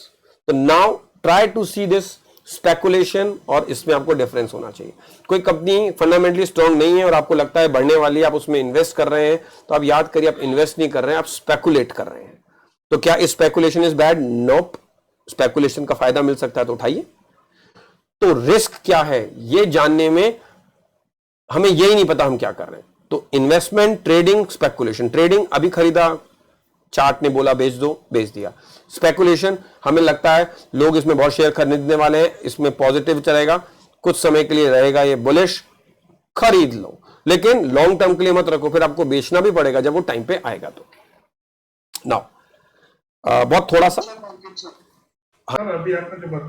तो now try to see this speculation, और इसमें आपको डिफरेंस होना चाहिए। कोई कंपनी फंडामेंटली स्ट्रांग नहीं है और आपको लगता है बढ़ने वाली है, आप उसमें इन्वेस्ट कर रहे हैं, तो आप याद करिए आप इन्वेस्ट नहीं कर रहे हैं, आप स्पेकुलेट कर रहे हैं। तो क्या speculation is bad? Nope. Speculation का फायदा मिल सकता है तो उठाइए। तो रिस्क क्या है ये जानने में हमें यही नहीं पता हम क्या कर रहे हैं। तो इन्वेस्टमेंट, ट्रेडिंग, स्पेकुलेशन। ट्रेडिंग अभी खरीदा, चार्ट ने बोला बेच दो, बेच दिया। स्पेकुलेशन, हमें लगता है लोग इसमें बहुत शेयर खरीदने वाले हैं, इसमें पॉजिटिव चलेगा, कुछ समय के लिए रहेगा ये बुलिश, खरीद लो, लेकिन लॉन्ग टर्म के लिए मत रखो, फिर आपको बेचना भी पड़ेगा जब वो टाइम पे आएगा। तो नाउ बहुत थोड़ा सा सर अभी आपने जो बात